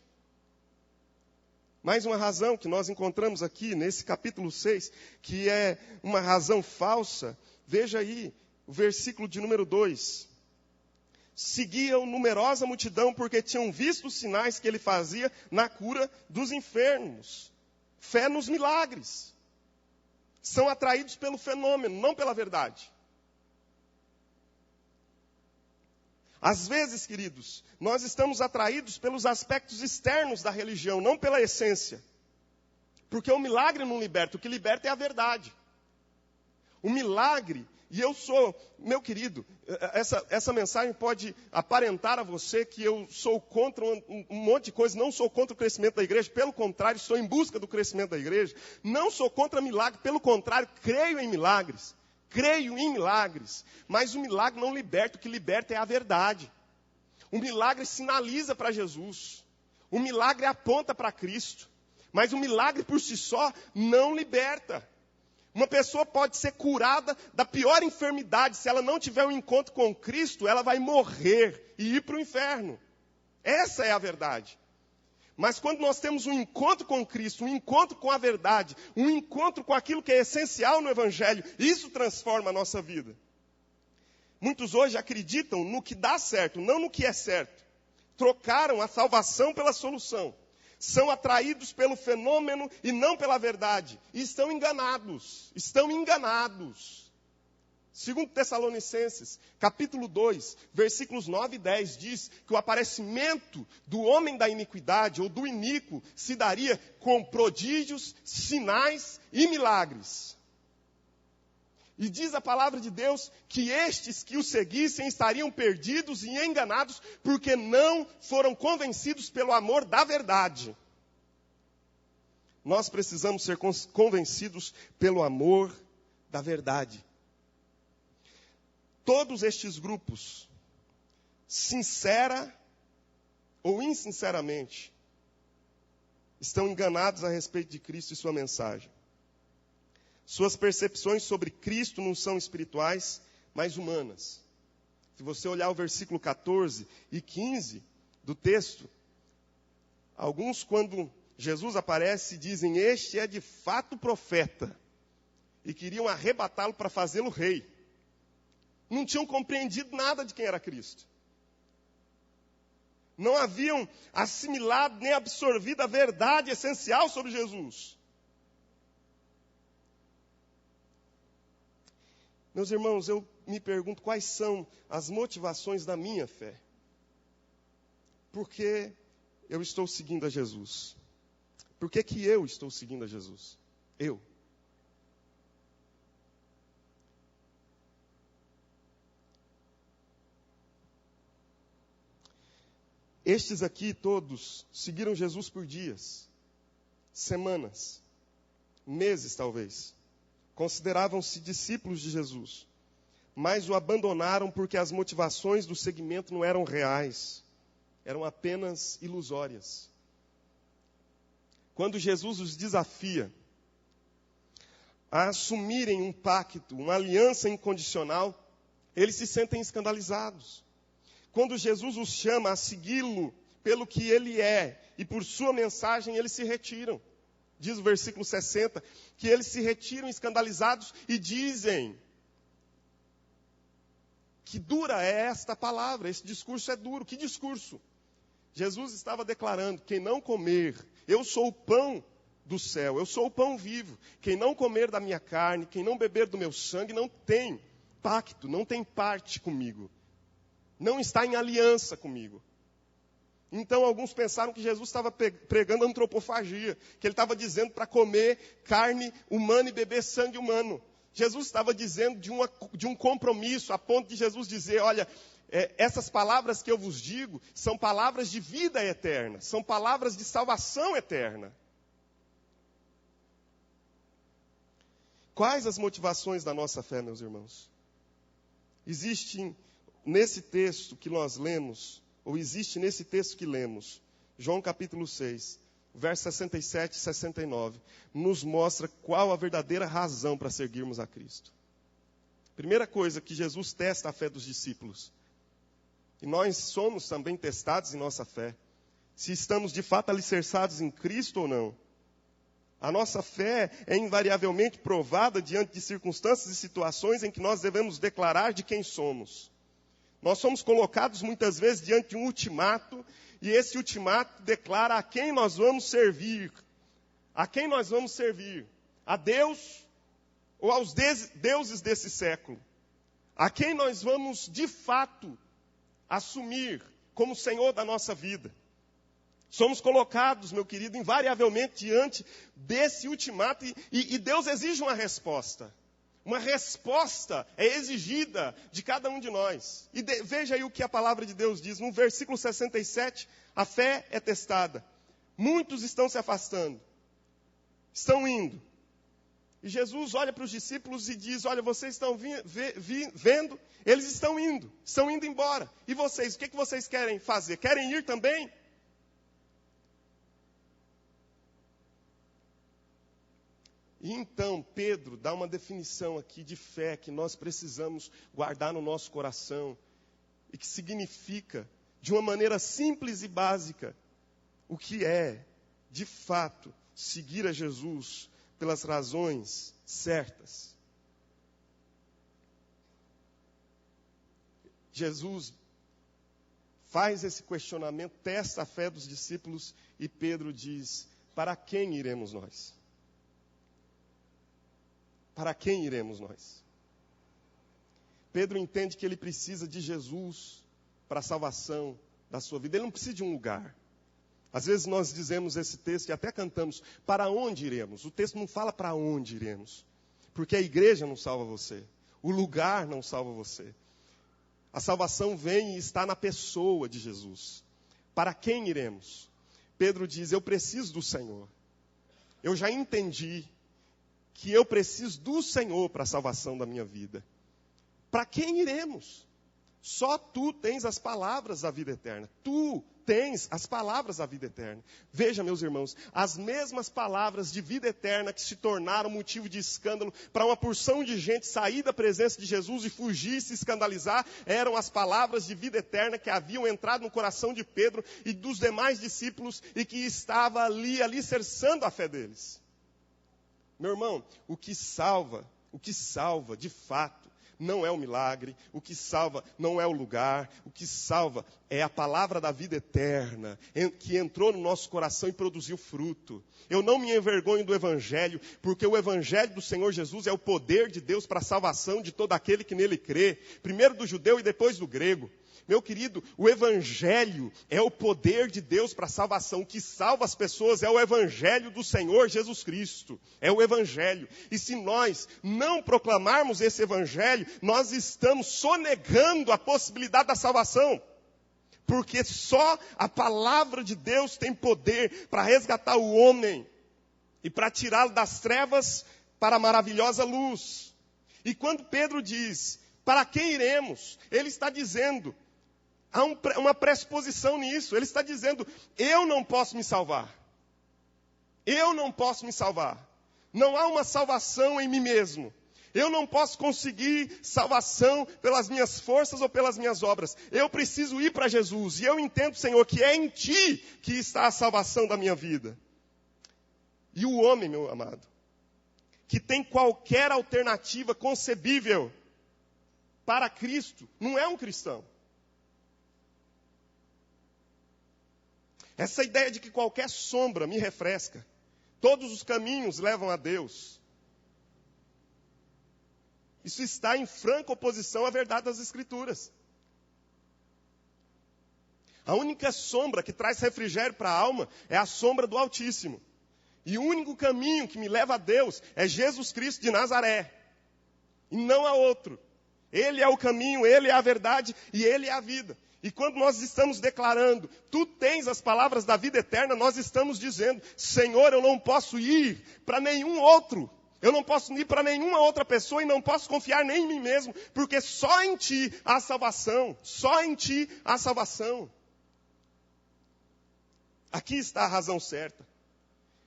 Mais uma razão que nós encontramos aqui nesse capítulo 6, que é uma razão falsa. Veja aí o versículo de número 2. Seguiam numerosa multidão porque tinham visto os sinais que ele fazia na cura dos enfermos. Fé nos milagres. São atraídos pelo fenômeno, não pela verdade. Às vezes, queridos, nós estamos atraídos pelos aspectos externos da religião, não pela essência. Porque o milagre não liberta, o que liberta é a verdade. O milagre, e eu sou, meu querido, essa mensagem pode aparentar a você que eu sou contra um monte de coisa, não sou contra o crescimento da igreja, pelo contrário, estou em busca do crescimento da igreja. Não sou contra milagre, pelo contrário, creio em milagres. Creio em milagres, mas o milagre não liberta, o que liberta é a verdade. O milagre sinaliza para Jesus, o milagre aponta para Cristo, mas o milagre por si só não liberta. Uma pessoa pode ser curada da pior enfermidade, se ela não tiver um encontro com Cristo, ela vai morrer e ir para o inferno. Essa é a verdade. Mas quando nós temos um encontro com Cristo, um encontro com a verdade, um encontro com aquilo que é essencial no Evangelho, isso transforma a nossa vida. Muitos hoje acreditam no que dá certo, não no que é certo. Trocaram a salvação pela solução. São atraídos pelo fenômeno e não pela verdade. E estão enganados. Estão enganados. 2 Tessalonicenses, capítulo 2, versículos 9 e 10, diz que o aparecimento do homem da iniquidade, ou do iníquo, se daria com prodígios, sinais e milagres. E diz a palavra de Deus que estes que o seguissem estariam perdidos e enganados, porque não foram convencidos pelo amor da verdade. Nós precisamos ser convencidos pelo amor da verdade. Todos estes grupos, sincera ou insinceramente, estão enganados a respeito de Cristo e sua mensagem. Suas percepções sobre Cristo não são espirituais, mas humanas. Se você olhar o versículo 14 e 15 do texto, alguns, quando Jesus aparece, dizem: este é de fato profeta, e queriam arrebatá-lo para fazê-lo rei. Não tinham compreendido nada de quem era Cristo. Não haviam assimilado nem absorvido a verdade essencial sobre Jesus. Meus irmãos, eu me pergunto quais são as motivações da minha fé. Por que eu estou seguindo a Jesus? Por que que eu estou seguindo a Jesus? Eu. Estes aqui todos seguiram Jesus por dias, semanas, meses talvez. Consideravam-se discípulos de Jesus, mas o abandonaram porque as motivações do seguimento não eram reais, eram apenas ilusórias. Quando Jesus os desafia a assumirem um pacto, uma aliança incondicional, eles se sentem escandalizados. Quando Jesus os chama a segui-lo pelo que ele é e por sua mensagem, eles se retiram. Diz o versículo 60, que eles se retiram escandalizados e dizem que dura é esta palavra, esse discurso é duro. Que discurso? Jesus estava declarando: quem não comer, eu sou o pão do céu, eu sou o pão vivo. Quem não comer da minha carne, quem não beber do meu sangue, não tem pacto, não tem parte comigo. Não está em aliança comigo. Então alguns pensaram que Jesus estava pregando antropofagia, que ele estava dizendo para comer carne humana e beber sangue humano. Jesus estava dizendo de um compromisso, a ponto de Jesus dizer: olha, essas palavras que eu vos digo são palavras de vida eterna, são palavras de salvação eterna. Quais as motivações da nossa fé, meus irmãos? Existem nesse texto que nós lemos, ou existe nesse texto que lemos, João capítulo 6, versos 67 e 69, nos mostra qual a verdadeira razão para seguirmos a Cristo. Primeira coisa, que Jesus testa a fé dos discípulos. E nós somos também testados em nossa fé, se estamos de fato alicerçados em Cristo ou não. A nossa fé é invariavelmente provada diante de circunstâncias e situações em que nós devemos declarar de quem somos. Nós somos colocados muitas vezes diante de um ultimato, e esse ultimato declara a quem nós vamos servir. A quem nós vamos servir? A Deus ou aos deuses desse século? A quem nós vamos, de fato, assumir como Senhor da nossa vida? Somos colocados, meu querido, invariavelmente diante desse ultimato, e Deus exige uma resposta. Uma resposta é exigida de cada um de nós. E veja aí o que a palavra de Deus diz. No versículo 67, a fé é testada. Muitos estão se afastando. Estão indo. E Jesus olha para os discípulos e diz: olha, vocês estão vendo? Eles estão indo embora. E vocês, o que vocês querem fazer? Querem ir também? E então Pedro dá uma definição aqui de fé que nós precisamos guardar no nosso coração, e que significa, de uma maneira simples e básica, o que é, de fato, seguir a Jesus pelas razões certas. Jesus faz esse questionamento, testa a fé dos discípulos e Pedro diz: para quem iremos nós? Para quem iremos nós? Pedro entende que ele precisa de Jesus para a salvação da sua vida. Ele não precisa de um lugar. Às vezes nós dizemos esse texto e até cantamos: para onde iremos? O texto não fala para onde iremos. Porque a igreja não salva você. O lugar não salva você. A salvação vem e está na pessoa de Jesus. Para quem iremos? Pedro diz: eu preciso do Senhor. Eu já entendi que eu preciso do Senhor para a salvação da minha vida. Para quem iremos? Só tu tens as palavras da vida eterna. Tu tens as palavras da vida eterna. Veja, meus irmãos, as mesmas palavras de vida eterna que se tornaram motivo de escândalo para uma porção de gente sair da presença de Jesus e fugir, se escandalizar, eram as palavras de vida eterna que haviam entrado no coração de Pedro e dos demais discípulos e que estava ali alicerçando a fé deles. Meu irmão, o que salva de fato, não é o milagre, o que salva não é o lugar, o que salva é a palavra da vida eterna, que entrou no nosso coração e produziu fruto. Eu não me envergonho do Evangelho, porque o Evangelho do Senhor Jesus é o poder de Deus para a salvação de todo aquele que nele crê, primeiro do judeu e depois do grego. Meu querido, o Evangelho é o poder de Deus para a salvação. O que salva as pessoas é o Evangelho do Senhor Jesus Cristo. É o Evangelho. E se nós não proclamarmos esse Evangelho, nós estamos sonegando a possibilidade da salvação. Porque só a palavra de Deus tem poder para resgatar o homem e para tirá-lo das trevas para a maravilhosa luz. E quando Pedro diz: para quem iremos? Ele está dizendo, há uma pressuposição nisso. Ele está dizendo: eu não posso me salvar. Eu não posso me salvar. Não há uma salvação em mim mesmo. Eu não posso conseguir salvação pelas minhas forças ou pelas minhas obras. Eu preciso ir para Jesus. E eu entendo, Senhor, que é em Ti que está a salvação da minha vida. E o homem, meu amado, que tem qualquer alternativa concebível para Cristo, não é um cristão. Essa ideia de que qualquer sombra me refresca, todos os caminhos levam a Deus, isso está em franca oposição à verdade das Escrituras. A única sombra que traz refrigério para a alma é a sombra do Altíssimo. E o único caminho que me leva a Deus é Jesus Cristo de Nazaré. E não há outro. Ele é o caminho, Ele é a verdade e Ele é a vida. E quando nós estamos declarando: Tu tens as palavras da vida eterna, nós estamos dizendo: Senhor, eu não posso ir para nenhum outro. Eu não posso ir para nenhuma outra pessoa e não posso confiar nem em mim mesmo. Porque só em Ti há salvação. Só em Ti há salvação. Aqui está a razão certa.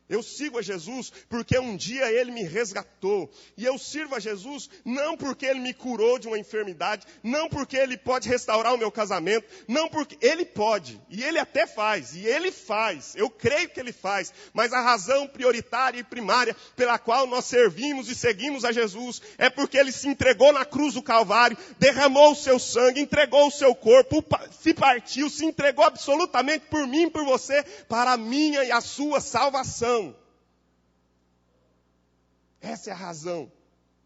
Eu sigo a Jesus porque um dia Ele me resgatou. E eu sirvo a Jesus não porque Ele me curou de uma enfermidade, não porque Ele pode restaurar o meu casamento, não porque Ele pode, e Ele até faz, e Ele faz, eu creio que Ele faz, mas a razão prioritária e primária pela qual nós servimos e seguimos a Jesus é porque Ele se entregou na cruz do Calvário, derramou o seu sangue, entregou o seu corpo, se partiu, se entregou absolutamente por mim e por você, para a minha e a sua salvação. Essa é a razão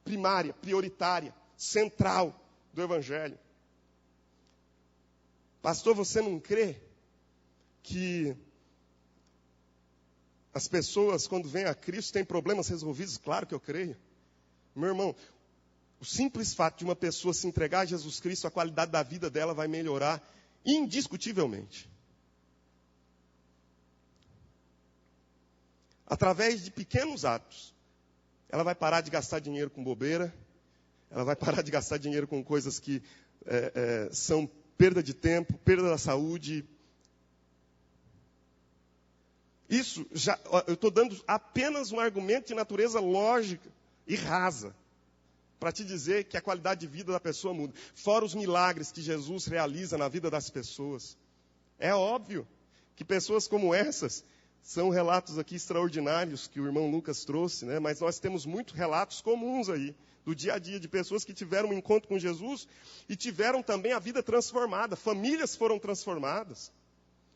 primária, prioritária, central do Evangelho. Pastor, você não crê que as pessoas, quando vêm a Cristo, têm problemas resolvidos? Claro que eu creio. Meu irmão, o simples fato de uma pessoa se entregar a Jesus Cristo, a qualidade da vida dela vai melhorar indiscutivelmente. Através de pequenos atos. Ela vai parar de gastar dinheiro com bobeira. Ela vai parar de gastar dinheiro com coisas que são perda de tempo, perda da saúde. Isso, eu estou dando apenas um argumento de natureza lógica e rasa. Para te dizer que a qualidade de vida da pessoa muda. Fora os milagres que Jesus realiza na vida das pessoas. É óbvio que pessoas como essas são relatos aqui extraordinários que o irmão Lucas trouxe, né? Mas nós temos muitos relatos comuns aí, do dia a dia, de pessoas que tiveram um encontro com Jesus e tiveram também a vida transformada. Famílias foram transformadas.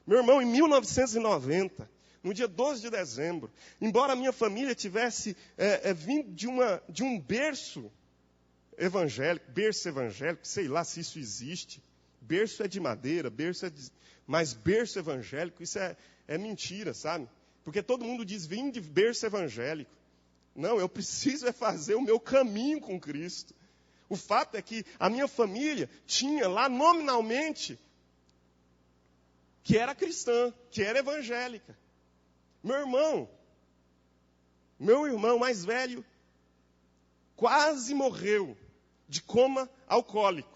Meu irmão, em 1990, no dia 12 de dezembro, embora a minha família tivesse vindo de um berço evangélico, sei lá se isso existe. Berço é de madeira, mas berço evangélico, isso é mentira, sabe? Porque todo mundo diz, vim de berço evangélico. Não, eu preciso fazer o meu caminho com Cristo. O fato é que a minha família tinha lá nominalmente que era cristã, que era evangélica. Meu irmão mais velho, quase morreu de coma alcoólico.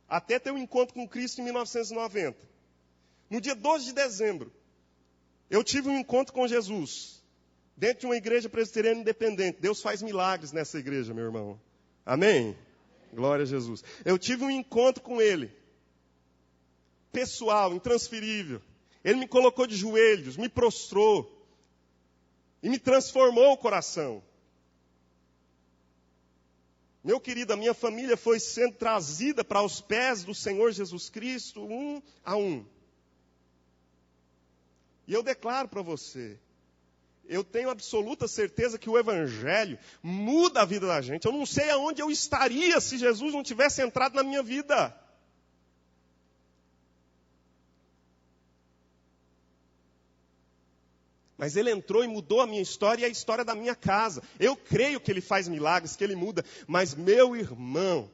Até ter um encontro com Cristo em 1990. No dia 12 de dezembro, eu tive um encontro com Jesus. Dentro de uma igreja presbiteriana independente. Deus faz milagres nessa igreja, meu irmão. Amém? Glória a Jesus. Eu tive um encontro com Ele. Pessoal, intransferível. Ele me colocou de joelhos, me prostrou. E me transformou o coração. Meu querido, a minha família foi sendo trazida para os pés do Senhor Jesus Cristo, um a um. E eu declaro para você, eu tenho absoluta certeza que o Evangelho muda a vida da gente. Eu não sei aonde eu estaria se Jesus não tivesse entrado na minha vida. Mas Ele entrou e mudou a minha história e a história da minha casa. Eu creio que Ele faz milagres, que Ele muda. Mas, meu irmão,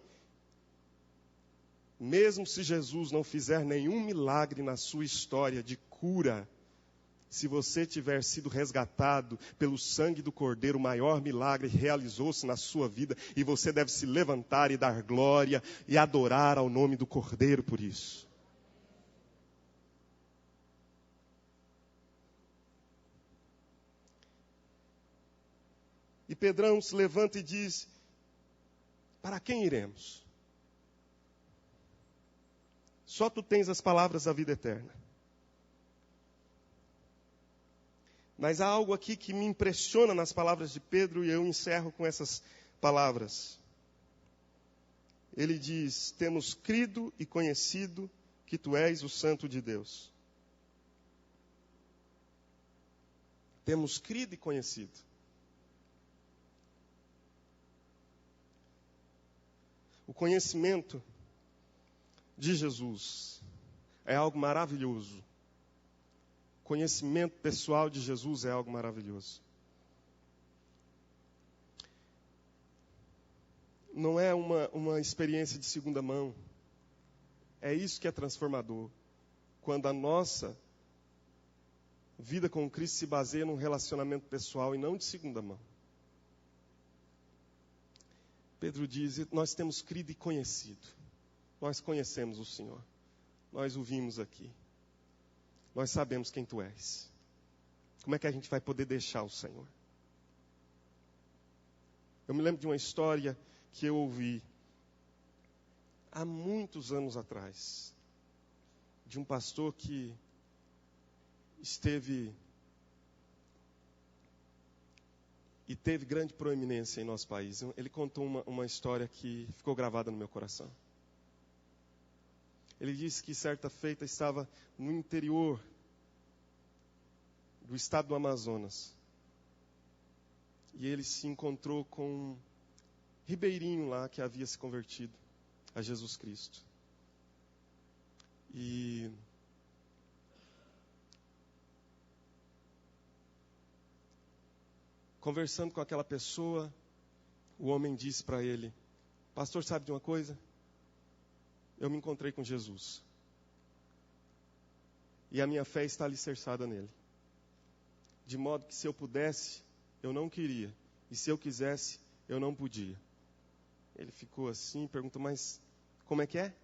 mesmo se Jesus não fizer nenhum milagre na sua história de cura, se você tiver sido resgatado pelo sangue do Cordeiro, o maior milagre realizou-se na sua vida. E você deve se levantar e dar glória e adorar ao nome do Cordeiro por isso. E Pedrão se levanta e diz, para quem iremos? Só tu tens as palavras da vida eterna. Mas há algo aqui que me impressiona nas palavras de Pedro e eu encerro com essas palavras. Ele diz, temos crido e conhecido que tu és o Santo de Deus. Temos crido e conhecido. O conhecimento de Jesus é algo maravilhoso. O conhecimento pessoal de Jesus é algo maravilhoso. Não é uma experiência de segunda mão. É isso que é transformador. Quando a nossa vida com Cristo se baseia num relacionamento pessoal e não de segunda mão. Pedro diz, nós temos crido e conhecido. Nós conhecemos o Senhor. Nós o vimos aqui. Nós sabemos quem tu és. Como é que a gente vai poder deixar o Senhor? Eu me lembro de uma história que eu ouvi há muitos anos atrás. De um pastor que esteve e teve grande proeminência em nosso país. Ele contou uma história que ficou gravada no meu coração. Ele disse que certa feita estava no interior do estado do Amazonas. E ele se encontrou com um ribeirinho lá que havia se convertido a Jesus Cristo. E conversando com aquela pessoa, o homem disse para ele, pastor, sabe de uma coisa? Eu me encontrei com Jesus. E a minha fé está alicerçada nele. De modo que se eu pudesse, eu não queria. E se eu quisesse, eu não podia. Ele ficou assim e perguntou, mas como é que é?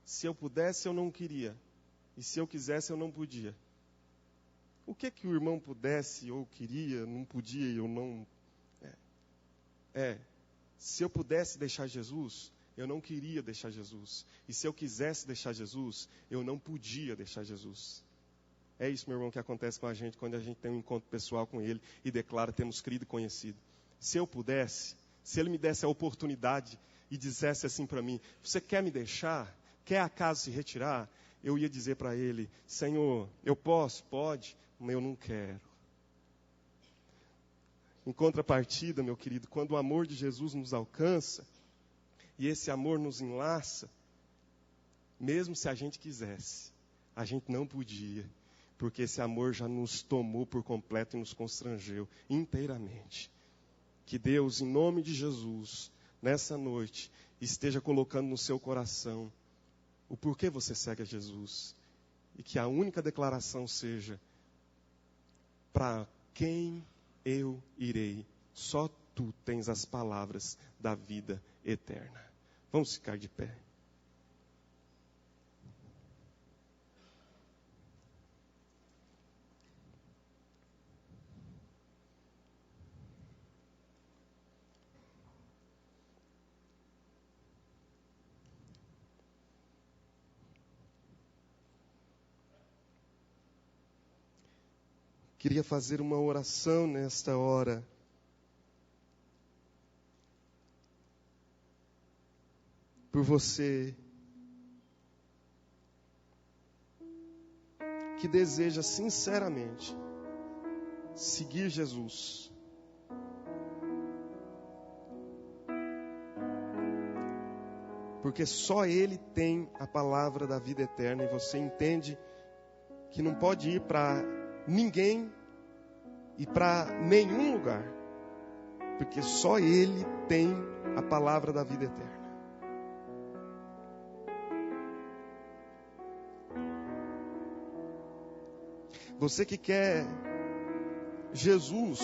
Se eu pudesse, eu não queria. E se eu quisesse, eu não podia. O que o irmão pudesse ou queria, não podia e eu não... Se eu pudesse deixar Jesus, eu não queria deixar Jesus. E se eu quisesse deixar Jesus, eu não podia deixar Jesus. É isso, meu irmão, que acontece com a gente quando a gente tem um encontro pessoal com Ele e declara temos crido e conhecido. Se eu pudesse, se Ele me desse a oportunidade e dissesse assim para mim, você quer me deixar? Quer acaso se retirar? Eu ia dizer para Ele, Senhor, eu posso? Pode, mas eu não quero. Em contrapartida, meu querido, quando o amor de Jesus nos alcança, e esse amor nos enlaça, mesmo se a gente quisesse, a gente não podia, porque esse amor já nos tomou por completo e nos constrangeu inteiramente. Que Deus, em nome de Jesus, nessa noite, esteja colocando no seu coração o porquê você segue a Jesus. E que a única declaração seja, para quem eu irei? Só tu tens as palavras da vida eterna. Vamos ficar de pé. Queria fazer uma oração nesta hora. Por você que deseja sinceramente seguir Jesus. Porque só Ele tem a palavra da vida eterna e você entende que não pode ir para ninguém e para nenhum lugar, porque só Ele tem a palavra da vida eterna. Você que quer Jesus,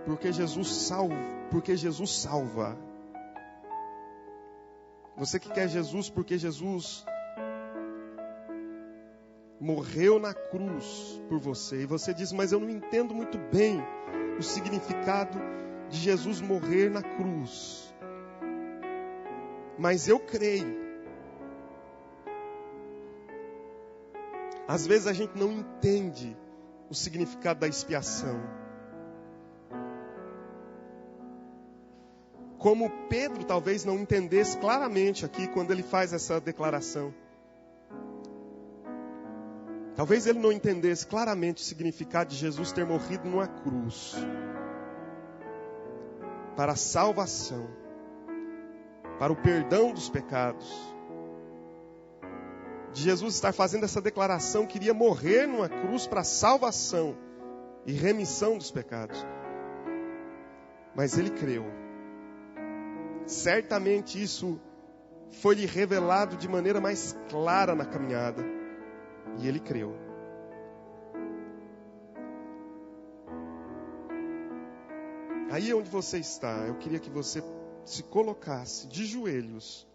porque Jesus salva. Você que quer Jesus porque Jesus morreu na cruz por você. E você diz, mas eu não entendo muito bem o significado de Jesus morrer na cruz. Mas eu creio. Às vezes a gente não entende o significado da expiação. Como Pedro talvez não entendesse claramente aqui quando ele faz essa declaração. Talvez ele não entendesse claramente o significado de Jesus ter morrido numa cruz. Para a salvação. Para o perdão dos pecados. De Jesus estar fazendo essa declaração que iria morrer numa cruz para a salvação e remissão dos pecados. Mas ele creu. Certamente isso foi-lhe revelado de maneira mais clara na caminhada. E ele creu. Aí onde você está, eu queria que você se colocasse de joelhos.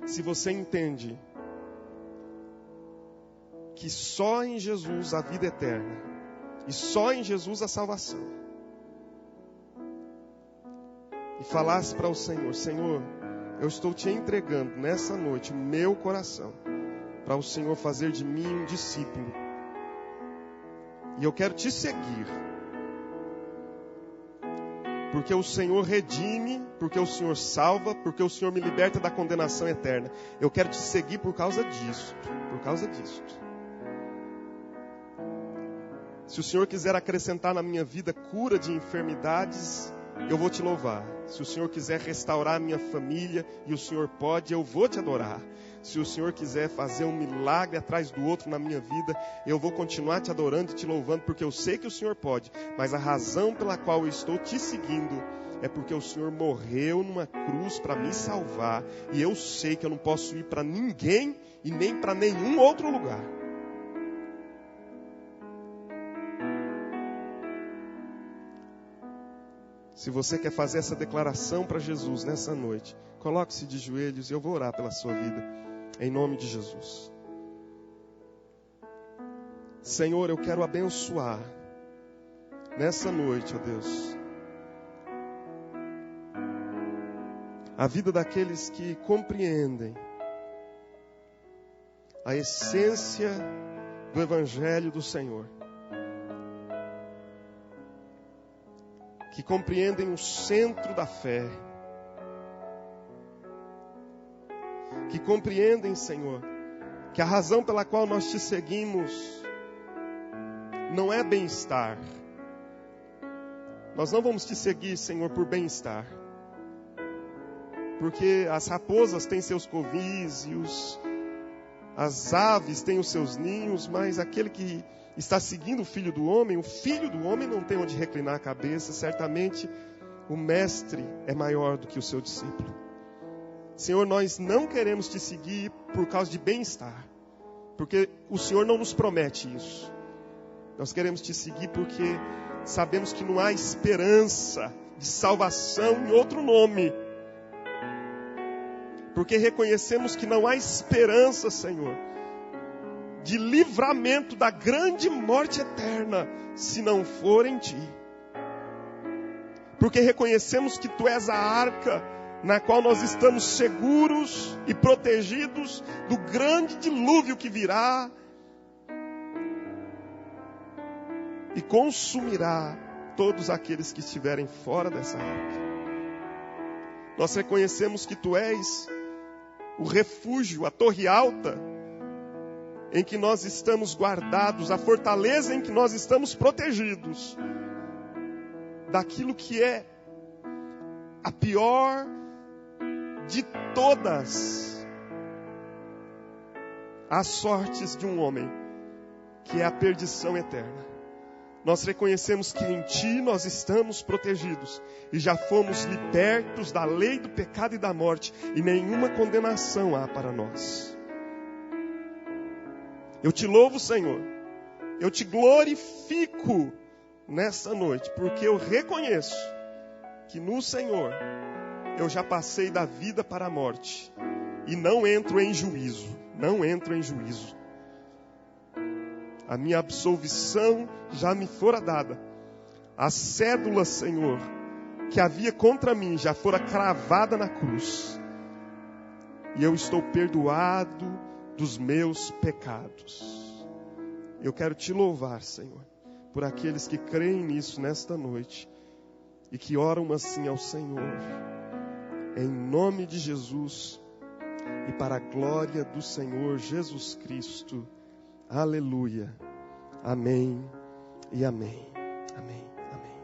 Se você entende que só em Jesus a vida eterna e só em Jesus a salvação. E falasse para o Senhor, Senhor, eu estou te entregando nessa noite o meu coração, para o Senhor fazer de mim um discípulo. E eu quero te seguir. Porque o Senhor redime, porque o Senhor salva, porque o Senhor me liberta da condenação eterna. Eu quero te seguir por causa disso. Por causa disso. Se o Senhor quiser acrescentar na minha vida cura de enfermidades, eu vou te louvar. Se o Senhor quiser restaurar a minha família, e o Senhor pode, eu vou te adorar. Se o Senhor quiser fazer um milagre atrás do outro na minha vida, eu vou continuar te adorando e te louvando, porque eu sei que o Senhor pode. Mas a razão pela qual eu estou te seguindo é porque o Senhor morreu numa cruz para me salvar. E eu sei que eu não posso ir para ninguém e nem para nenhum outro lugar. Se você quer fazer essa declaração para Jesus nessa noite, coloque-se de joelhos e eu vou orar pela sua vida. Em nome de Jesus. Senhor, eu quero abençoar nessa noite, ó Deus, a vida daqueles que compreendem a essência do Evangelho do Senhor, que compreendem o centro da fé, que compreendem, Senhor, que a razão pela qual nós te seguimos não é bem-estar. Nós não vamos te seguir, Senhor, por bem-estar, porque as raposas têm seus covis e as aves têm os seus ninhos, mas aquele que está seguindo o Filho do Homem não tem onde reclinar a cabeça. Certamente o Mestre é maior do que o seu discípulo. Senhor, nós não queremos te seguir por causa de bem-estar, porque o Senhor não nos promete isso. Nós queremos te seguir porque sabemos que não há esperança de salvação em outro nome. Porque reconhecemos que não há esperança, Senhor, de livramento da grande morte eterna, se não for em Ti. Porque reconhecemos que Tu és a arca na qual nós estamos seguros e protegidos do grande dilúvio que virá e consumirá todos aqueles que estiverem fora dessa arca. Nós reconhecemos que Tu és o refúgio, a torre alta em que nós estamos guardados, a fortaleza em que nós estamos protegidos daquilo que é a pior de todas as sortes de um homem, que é a perdição eterna. Nós reconhecemos que em Ti nós estamos protegidos e já fomos libertos da lei do pecado e da morte, e nenhuma condenação há para nós. Eu te louvo, Senhor, eu te glorifico nessa noite, porque eu reconheço que no Senhor eu já passei da vida para a morte e não entro em juízo, A minha absolvição já me fora dada. A cédula, Senhor, que havia contra mim já fora cravada na cruz. E eu estou perdoado dos meus pecados. Eu quero te louvar, Senhor, por aqueles que creem nisso nesta noite e que oram assim ao Senhor. Em nome de Jesus e para a glória do Senhor Jesus Cristo. Aleluia. Amém e amém. Amém, amém.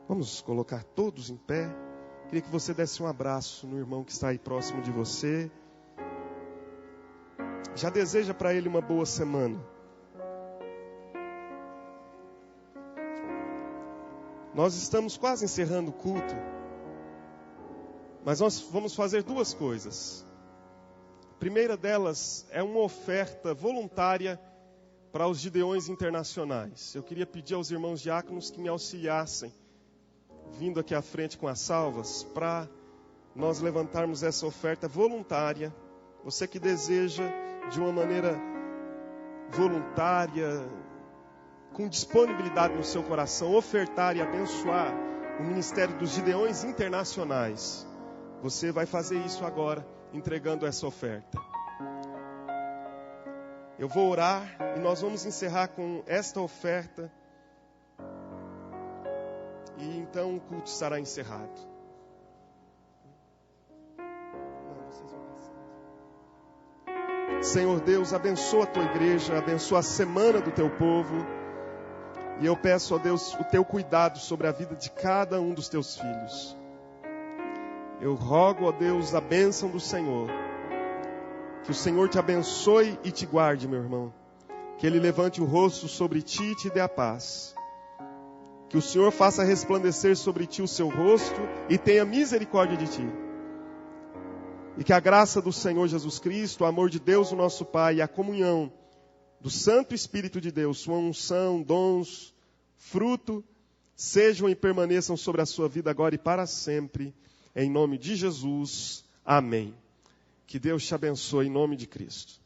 Vamos colocar todos em pé. Queria que você desse um abraço no irmão que está aí próximo de você. Já deseja para ele uma boa semana. Nós estamos quase encerrando o culto, mas nós vamos fazer duas coisas. A primeira delas é uma oferta voluntária para os Gideões Internacionais. Eu queria pedir aos irmãos diáconos que me auxiliassem, vindo aqui à frente com as salvas, para nós levantarmos essa oferta voluntária. Você que deseja, de uma maneira voluntária, com disponibilidade no seu coração, ofertar e abençoar o ministério dos Gideões Internacionais, você vai fazer isso agora, entregando essa oferta. Eu vou orar e nós vamos encerrar com esta oferta. E então o culto estará encerrado. Senhor Deus, abençoa a tua igreja, abençoa a semana do teu povo. E eu peço, ó Deus, o teu cuidado sobre a vida de cada um dos teus filhos. Eu rogo, ó Deus, a bênção do Senhor. Que o Senhor te abençoe e te guarde, meu irmão. Que Ele levante o rosto sobre ti e te dê a paz. Que o Senhor faça resplandecer sobre ti o seu rosto e tenha misericórdia de ti. E que a graça do Senhor Jesus Cristo, o amor de Deus, o nosso Pai, e a comunhão do Santo Espírito de Deus, sua unção, dons, fruto, sejam e permaneçam sobre a sua vida agora e para sempre. Em nome de Jesus. Amém. Que Deus te abençoe em nome de Cristo.